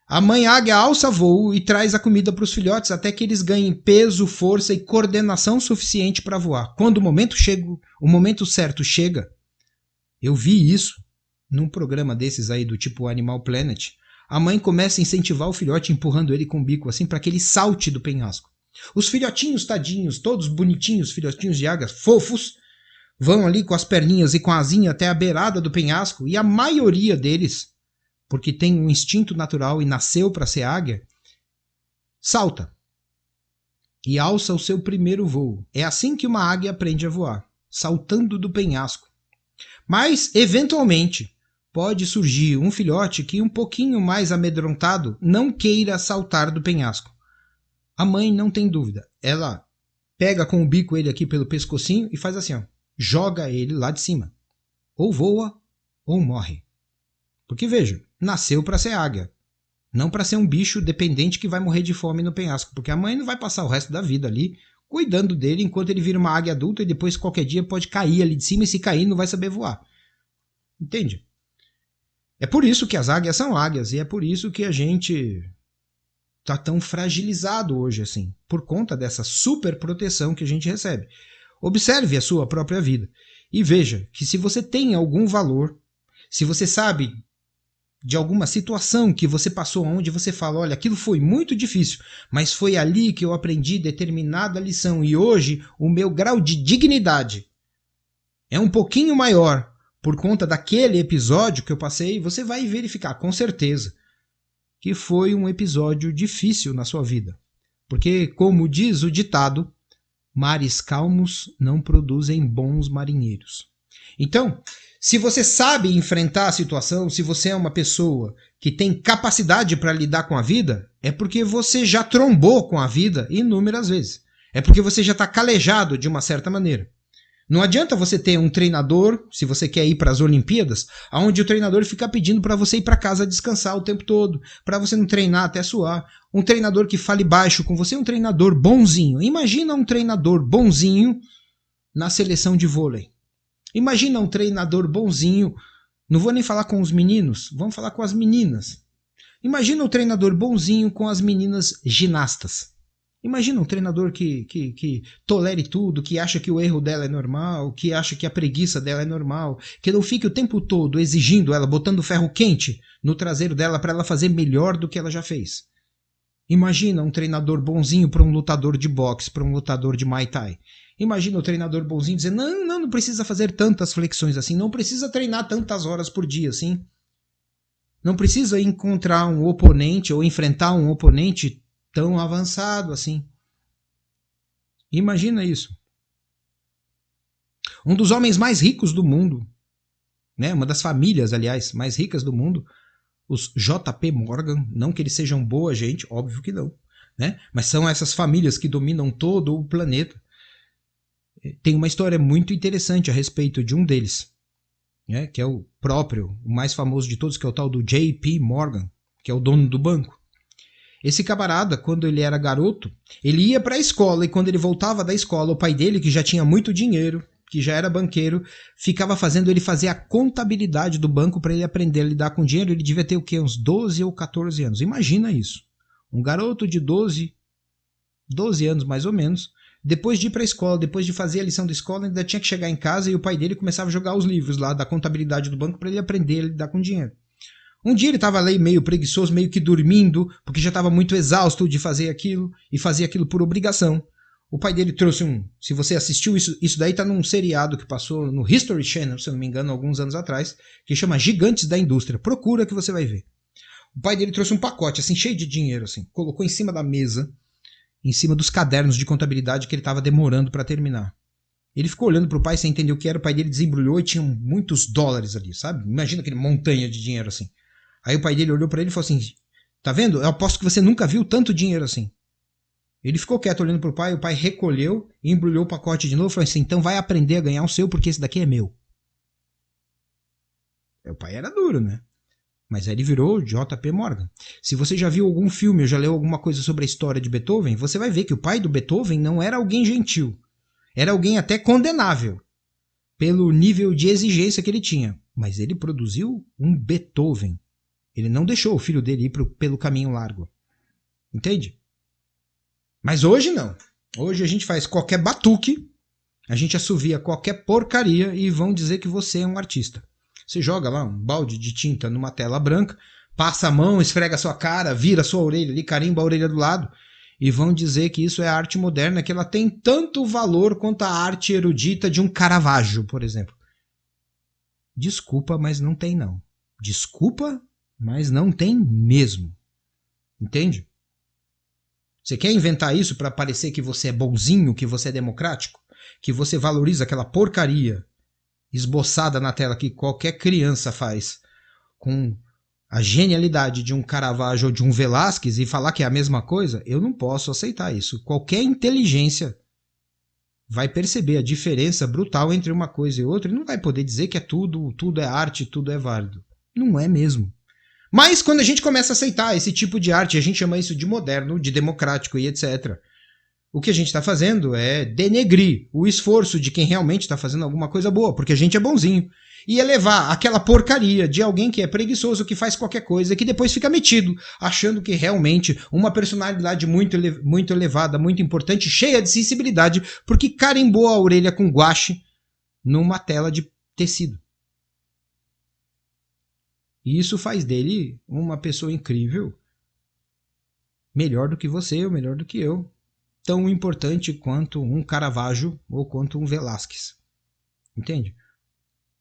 a mãe águia alça voo e traz a comida para os filhotes até que eles ganhem peso, força e coordenação suficiente para voar. Quando o momento certo chega, eu vi isso num programa desses aí do tipo Animal Planet, a mãe começa a incentivar o filhote empurrando ele com o bico assim para que ele salte do penhasco. Os filhotinhos tadinhos, todos bonitinhos, filhotinhos de águias, fofos, vão ali com as perninhas e com a asinha até a beirada do penhasco e a maioria deles, porque tem um instinto natural e nasceu para ser águia, salta e alça o seu primeiro voo. É assim que uma águia aprende a voar, saltando do penhasco. Mas, eventualmente, pode surgir um filhote que, um pouquinho mais amedrontado, não queira saltar do penhasco. A mãe não tem dúvida. Ela pega com o bico ele aqui pelo pescocinho e faz assim, ó, joga ele lá de cima. Ou voa, ou morre. Porque, veja, nasceu para ser águia, não para ser um bicho dependente que vai morrer de fome no penhasco, porque a mãe não vai passar o resto da vida ali cuidando dele enquanto ele vira uma águia adulta e depois qualquer dia pode cair ali de cima e se cair não vai saber voar. Entende? É por isso que as águias são águias e é por isso que a gente tá tão fragilizado hoje assim, por conta dessa super proteção que a gente recebe. Observe a sua própria vida e veja que se você tem algum valor, se você sabe de alguma situação que você passou onde você fala, olha, aquilo foi muito difícil, mas foi ali que eu aprendi determinada lição e hoje o meu grau de dignidade é um pouquinho maior por conta daquele episódio que eu passei, você vai verificar com certeza que foi um episódio difícil na sua vida. Porque, como diz o ditado, mares calmos não produzem bons marinheiros. Então, se você sabe enfrentar a situação, se você é uma pessoa que tem capacidade para lidar com a vida, é porque você já trombou com a vida inúmeras vezes. É porque você já está calejado de uma certa maneira. Não adianta você ter um treinador, se você quer ir para as Olimpíadas, onde o treinador fica pedindo para você ir para casa descansar o tempo todo, para você não treinar até suar. Um treinador que fale baixo com você, um treinador bonzinho. Imagina um treinador bonzinho na seleção de vôlei. Imagina um treinador bonzinho, não vou nem falar com os meninos, vamos falar com as meninas. Imagina um treinador bonzinho com as meninas ginastas. Imagina um treinador que tolere tudo, que acha que o erro dela é normal, que acha que a preguiça dela é normal, que não fique o tempo todo exigindo ela, botando ferro quente no traseiro dela para ela fazer melhor do que ela já fez. Imagina um treinador bonzinho para um lutador de boxe, para um lutador de Muay Thai. Imagina o treinador bonzinho dizer, não precisa fazer tantas flexões assim, não precisa treinar tantas horas por dia assim. Não precisa encontrar um oponente ou enfrentar um oponente tão avançado assim. Imagina isso. Um dos homens mais ricos do mundo, né? Uma das famílias, aliás, mais ricas do mundo, os JP Morgan, não que eles sejam boa gente, óbvio que não, né? Mas são essas famílias que dominam todo o planeta. Tem uma história muito interessante a respeito de um deles, né? Que é o mais famoso de todos, que é o tal do JP Morgan, que é o dono do banco. Esse camarada, quando ele era garoto, ele ia para a escola e quando ele voltava da escola, o pai dele, que já tinha muito dinheiro, que já era banqueiro, ficava fazendo ele fazer a contabilidade do banco para ele aprender a lidar com dinheiro. Ele devia ter o quê? Uns 12 ou 14 anos. Imagina isso. Um garoto de 12 anos mais ou menos, depois de ir para a escola, depois de fazer a lição da escola, ainda tinha que chegar em casa e o pai dele começava a jogar os livros lá da contabilidade do banco para ele aprender a lidar com dinheiro. Um dia ele estava ali meio preguiçoso, meio que dormindo, porque já estava muito exausto de fazer aquilo e fazia aquilo por obrigação. O pai dele trouxe se você assistiu isso daí tá num seriado que passou no History Channel, se eu não me engano, alguns anos atrás, que chama Gigantes da Indústria. Procura que você vai ver. O pai dele trouxe um pacote assim cheio de dinheiro, assim, colocou em cima da mesa, em cima dos cadernos de contabilidade que ele estava demorando para terminar. Ele ficou olhando pro pai sem entender o que era, o pai dele desembrulhou e tinha muitos dólares ali, sabe? Imagina aquele montanha de dinheiro assim. Aí o pai dele olhou pra ele e falou assim, tá vendo? Eu aposto que você nunca viu tanto dinheiro assim. Ele ficou quieto olhando pro pai, o pai recolheu, embrulhou o pacote de novo e falou assim, então vai aprender a ganhar o seu porque esse daqui é meu. O pai era duro, né? Mas aí ele virou J.P. Morgan. Se você já viu algum filme ou já leu alguma coisa sobre a história de Beethoven, você vai ver que o pai do Beethoven não era alguém gentil. Era alguém até condenável pelo nível de exigência que ele tinha. Mas ele produziu um Beethoven. Ele não deixou o filho dele ir pelo caminho largo. Entende? Mas hoje não. Hoje a gente faz qualquer batuque, a gente assovia qualquer porcaria e vão dizer que você é um artista. Você joga lá um balde de tinta numa tela branca, passa a mão, esfrega a sua cara, vira a sua orelha ali, carimba a orelha do lado, e vão dizer que isso é arte moderna, que ela tem tanto valor quanto a arte erudita de um Caravaggio, por exemplo. Desculpa, mas não tem não. Desculpa, mas não tem mesmo. Entende? Você quer inventar isso para parecer que você é bonzinho, que você é democrático, que você valoriza aquela porcaria esboçada na tela que qualquer criança faz com a genialidade de um Caravaggio ou de um Velázquez e falar que é a mesma coisa? Eu não posso aceitar isso. Qualquer inteligência vai perceber a diferença brutal entre uma coisa e outra e não vai poder dizer que é tudo é arte, tudo é válido. Não é mesmo. Mas quando a gente começa a aceitar esse tipo de arte, a gente chama isso de moderno, de democrático e etc. O que a gente está fazendo é denegrir o esforço de quem realmente está fazendo alguma coisa boa, porque a gente é bonzinho. E elevar aquela porcaria de alguém que é preguiçoso, que faz qualquer coisa, que depois fica metido, achando que realmente uma personalidade muito elevada, muito importante, cheia de sensibilidade, porque carimbou a orelha com guache numa tela de tecido. E isso faz dele uma pessoa incrível, melhor do que você ou melhor do que eu. Tão importante quanto um Caravaggio ou quanto um Velázquez. Entende?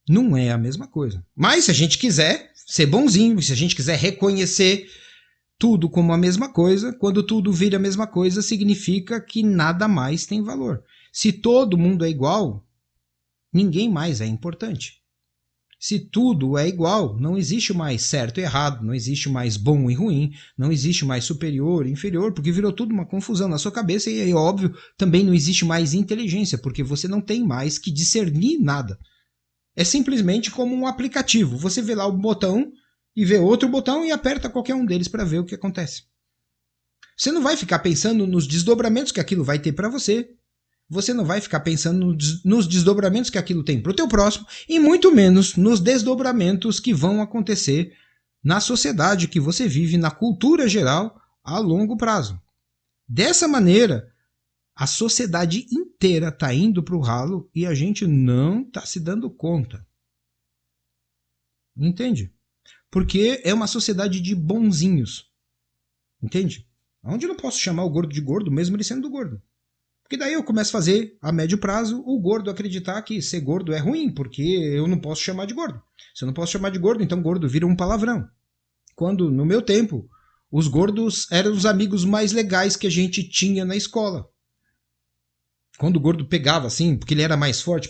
Não é a mesma coisa. Mas se a gente quiser ser bonzinho, se a gente quiser reconhecer tudo como a mesma coisa, quando tudo vira a mesma coisa, significa que nada mais tem valor. Se todo mundo é igual, ninguém mais é importante. Se tudo é igual, não existe mais certo e errado, não existe mais bom e ruim, não existe mais superior e inferior, porque virou tudo uma confusão na sua cabeça e, é óbvio, também não existe mais inteligência, porque você não tem mais que discernir nada. É simplesmente como um aplicativo. Você vê lá o botão e vê outro botão e aperta qualquer um deles para ver o que acontece. Você não vai ficar pensando nos desdobramentos que aquilo vai ter para você. Você não vai ficar pensando nos desdobramentos que aquilo tem para o teu próximo e muito menos nos desdobramentos que vão acontecer na sociedade que você vive, na cultura geral, a longo prazo. Dessa maneira, a sociedade inteira está indo para o ralo e a gente não está se dando conta. Entende? Porque é uma sociedade de bonzinhos. Entende? Onde eu não posso chamar o gordo de gordo, mesmo ele sendo gordo. Porque daí eu começo a fazer, a médio prazo, o gordo acreditar que ser gordo é ruim, porque eu não posso chamar de gordo. Se eu não posso chamar de gordo, então gordo vira um palavrão. Quando, no meu tempo, os gordos eram os amigos mais legais que a gente tinha na escola. Quando o gordo pegava assim, porque ele era mais forte,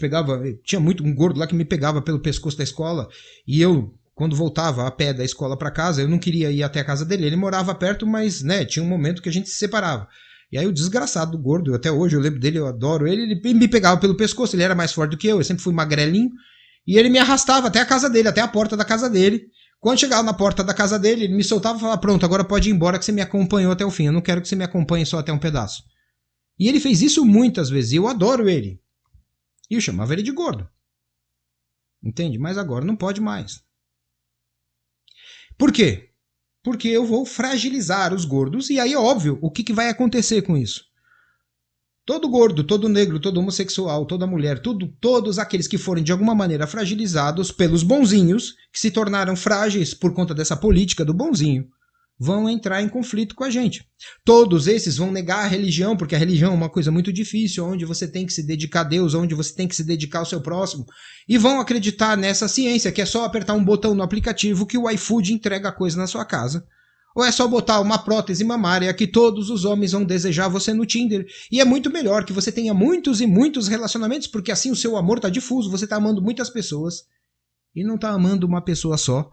tinha muito um gordo lá que me pegava pelo pescoço da escola, e eu, quando voltava a pé da escola para casa, eu não queria ir até a casa dele. Ele morava perto, mas né, tinha um momento que a gente se separava. E aí o desgraçado do gordo, até hoje eu lembro dele, eu adoro ele me pegava pelo pescoço, ele era mais forte do que eu sempre fui magrelinho, e ele me arrastava até a casa dele, até a porta da casa dele. Quando chegava na porta da casa dele, ele me soltava e falava, pronto, agora pode ir embora que você me acompanhou até o fim, eu não quero que você me acompanhe só até um pedaço. E ele fez isso muitas vezes, e eu adoro ele. E eu chamava ele de gordo. Entende? Mas agora não pode mais. Por quê? Porque eu vou fragilizar os gordos, e aí é óbvio o que vai acontecer com isso. Todo gordo, todo negro, todo homossexual, toda mulher, todos aqueles que forem de alguma maneira fragilizados pelos bonzinhos, que se tornaram frágeis por conta dessa política do bonzinho, vão entrar em conflito com a gente. Todos esses vão negar a religião, porque a religião é uma coisa muito difícil, onde você tem que se dedicar a Deus, onde você tem que se dedicar ao seu próximo, e vão acreditar nessa ciência, que é só apertar um botão no aplicativo que o iFood entrega a coisa na sua casa. Ou é só botar uma prótese mamária que todos os homens vão desejar você no Tinder. E é muito melhor que você tenha muitos e muitos relacionamentos, porque assim o seu amor está difuso, você está amando muitas pessoas, e não está amando uma pessoa só,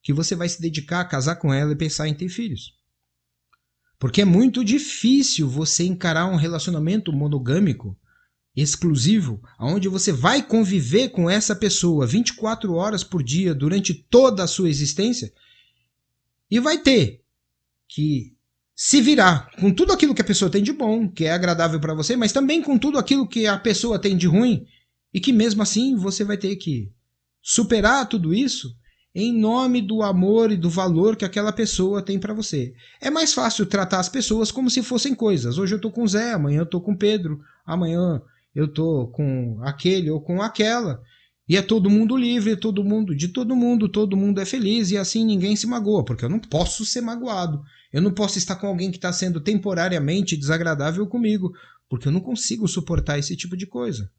que você vai se dedicar a casar com ela e pensar em ter filhos. Porque é muito difícil você encarar um relacionamento monogâmico, exclusivo, onde você vai conviver com essa pessoa 24 horas por dia durante toda a sua existência e vai ter que se virar com tudo aquilo que a pessoa tem de bom, que é agradável para você, mas também com tudo aquilo que a pessoa tem de ruim e que mesmo assim você vai ter que superar tudo isso em nome do amor e do valor que aquela pessoa tem para você. É mais fácil tratar as pessoas como se fossem coisas. Hoje eu tô com o Zé, amanhã eu tô com o Pedro, amanhã eu tô com aquele ou com aquela. E é todo mundo livre, todo mundo é feliz e assim ninguém se magoa, porque eu não posso ser magoado. Eu não posso estar com alguém que está sendo temporariamente desagradável comigo, porque eu não consigo suportar esse tipo de coisa.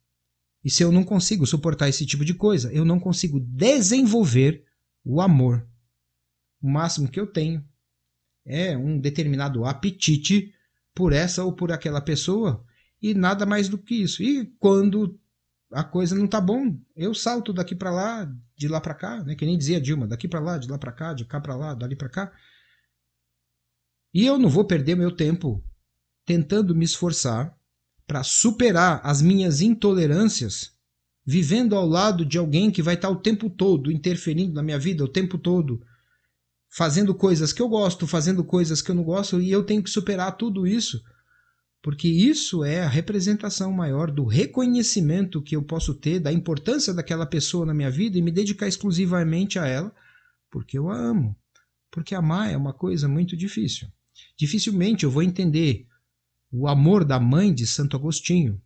E se eu não consigo suportar esse tipo de coisa, eu não consigo desenvolver o amor. O máximo que eu tenho é um determinado apetite por essa ou por aquela pessoa e nada mais do que isso. E quando a coisa não tá bom, eu salto daqui para lá, de lá para cá, né? Que nem dizia Dilma, daqui para lá, de lá para cá, de cá para lá, dali para cá. E eu não vou perder meu tempo tentando me esforçar para superar as minhas intolerâncias vivendo ao lado de alguém que vai estar o tempo todo interferindo na minha vida, o tempo todo fazendo coisas que eu gosto, fazendo coisas que eu não gosto, e eu tenho que superar tudo isso, porque isso é a representação maior do reconhecimento que eu posso ter da importância daquela pessoa na minha vida e me dedicar exclusivamente a ela, porque eu a amo. Porque amar é uma coisa muito difícil. Dificilmente eu vou entender o amor da mãe de Santo Agostinho,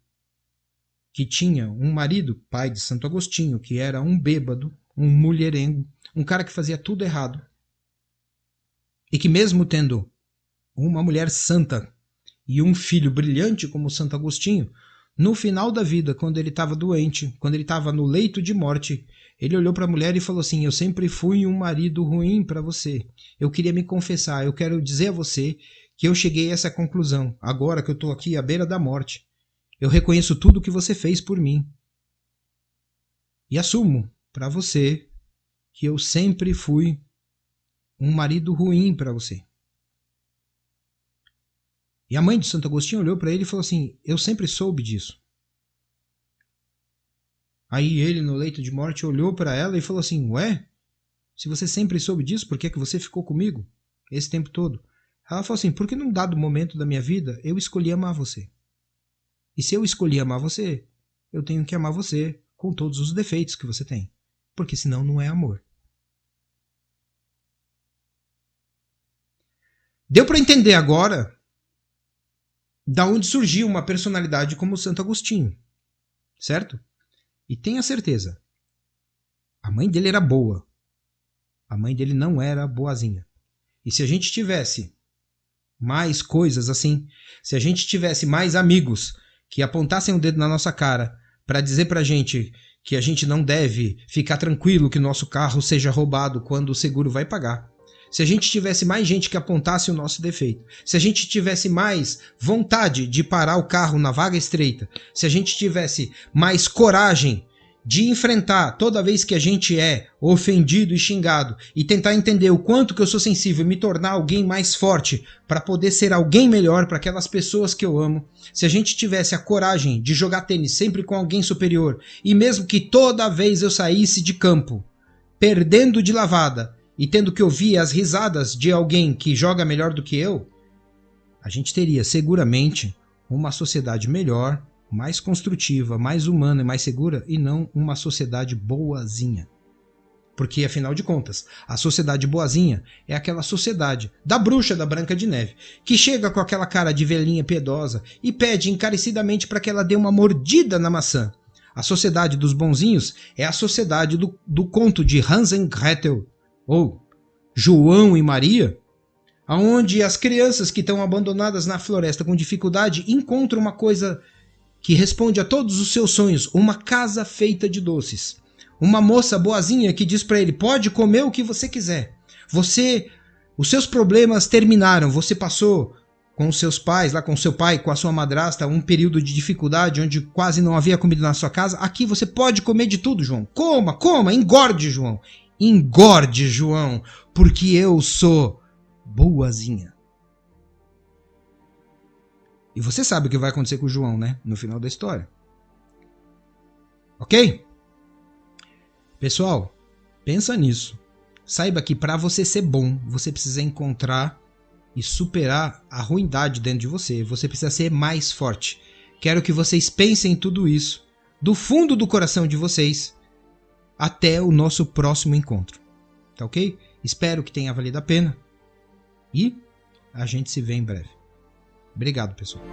que tinha um marido, pai de Santo Agostinho, que era um bêbado, um mulherengo, um cara que fazia tudo errado. E que mesmo tendo uma mulher santa e um filho brilhante como Santo Agostinho, no final da vida, quando ele estava doente, quando ele estava no leito de morte, ele olhou para a mulher e falou assim: eu sempre fui um marido ruim para você. Eu queria me confessar, eu quero dizer a você que eu cheguei a essa conclusão, agora que eu estou aqui à beira da morte. Eu reconheço tudo que você fez por mim. E assumo para você que eu sempre fui um marido ruim para você. E a mãe de Santo Agostinho olhou para ele e falou assim: eu sempre soube disso. Aí ele, no leito de morte, olhou para ela e falou assim: ué, se você sempre soube disso, por que você ficou comigo esse tempo todo? Ela falou assim: porque num dado momento da minha vida eu escolhi amar você. E se eu escolhi amar você, eu tenho que amar você com todos os defeitos que você tem. Porque senão não é amor. Deu para entender agora da onde surgiu uma personalidade como Santo Agostinho, certo? E tenha certeza, a mãe dele era boa. A mãe dele não era boazinha. E se a gente tivesse mais coisas assim, se a gente tivesse mais amigos que apontassem o dedo na nossa cara para dizer pra gente que a gente não deve ficar tranquilo que nosso carro seja roubado quando o seguro vai pagar. Se a gente tivesse mais gente que apontasse o nosso defeito, se a gente tivesse mais vontade de parar o carro na vaga estreita, se a gente tivesse mais coragem de enfrentar toda vez que a gente é ofendido e xingado e tentar entender o quanto que eu sou sensível e me tornar alguém mais forte para poder ser alguém melhor para aquelas pessoas que eu amo, se a gente tivesse a coragem de jogar tênis sempre com alguém superior e mesmo que toda vez eu saísse de campo perdendo de lavada e tendo que ouvir as risadas de alguém que joga melhor do que eu, a gente teria seguramente uma sociedade melhor, mais construtiva, mais humana e mais segura, e não uma sociedade boazinha. Porque, afinal de contas, a sociedade boazinha é aquela sociedade da bruxa da Branca de Neve, que chega com aquela cara de velhinha piedosa e pede encarecidamente para que ela dê uma mordida na maçã. A sociedade dos bonzinhos é a sociedade do conto de Hansel e Gretel, ou João e Maria, onde as crianças que estão abandonadas na floresta com dificuldade encontram uma coisa que responde a todos os seus sonhos, uma casa feita de doces. Uma moça boazinha que diz para ele: pode comer o que você quiser. Os seus problemas terminaram, você passou com os seus pais, lá com o seu pai, com a sua madrasta, um período de dificuldade onde quase não havia comida na sua casa. Aqui você pode comer de tudo, João. Coma, engorde, João. Engorde, João, porque eu sou boazinha. E você sabe o que vai acontecer com o João, né? No final da história. Ok? Pessoal, pensa nisso. Saiba que para você ser bom, você precisa encontrar e superar a ruindade dentro de você. Você precisa ser mais forte. Quero que vocês pensem em tudo isso, do fundo do coração de vocês, até o nosso próximo encontro. Tá ok? Espero que tenha valido a pena. E a gente se vê em breve. Obrigado, pessoal.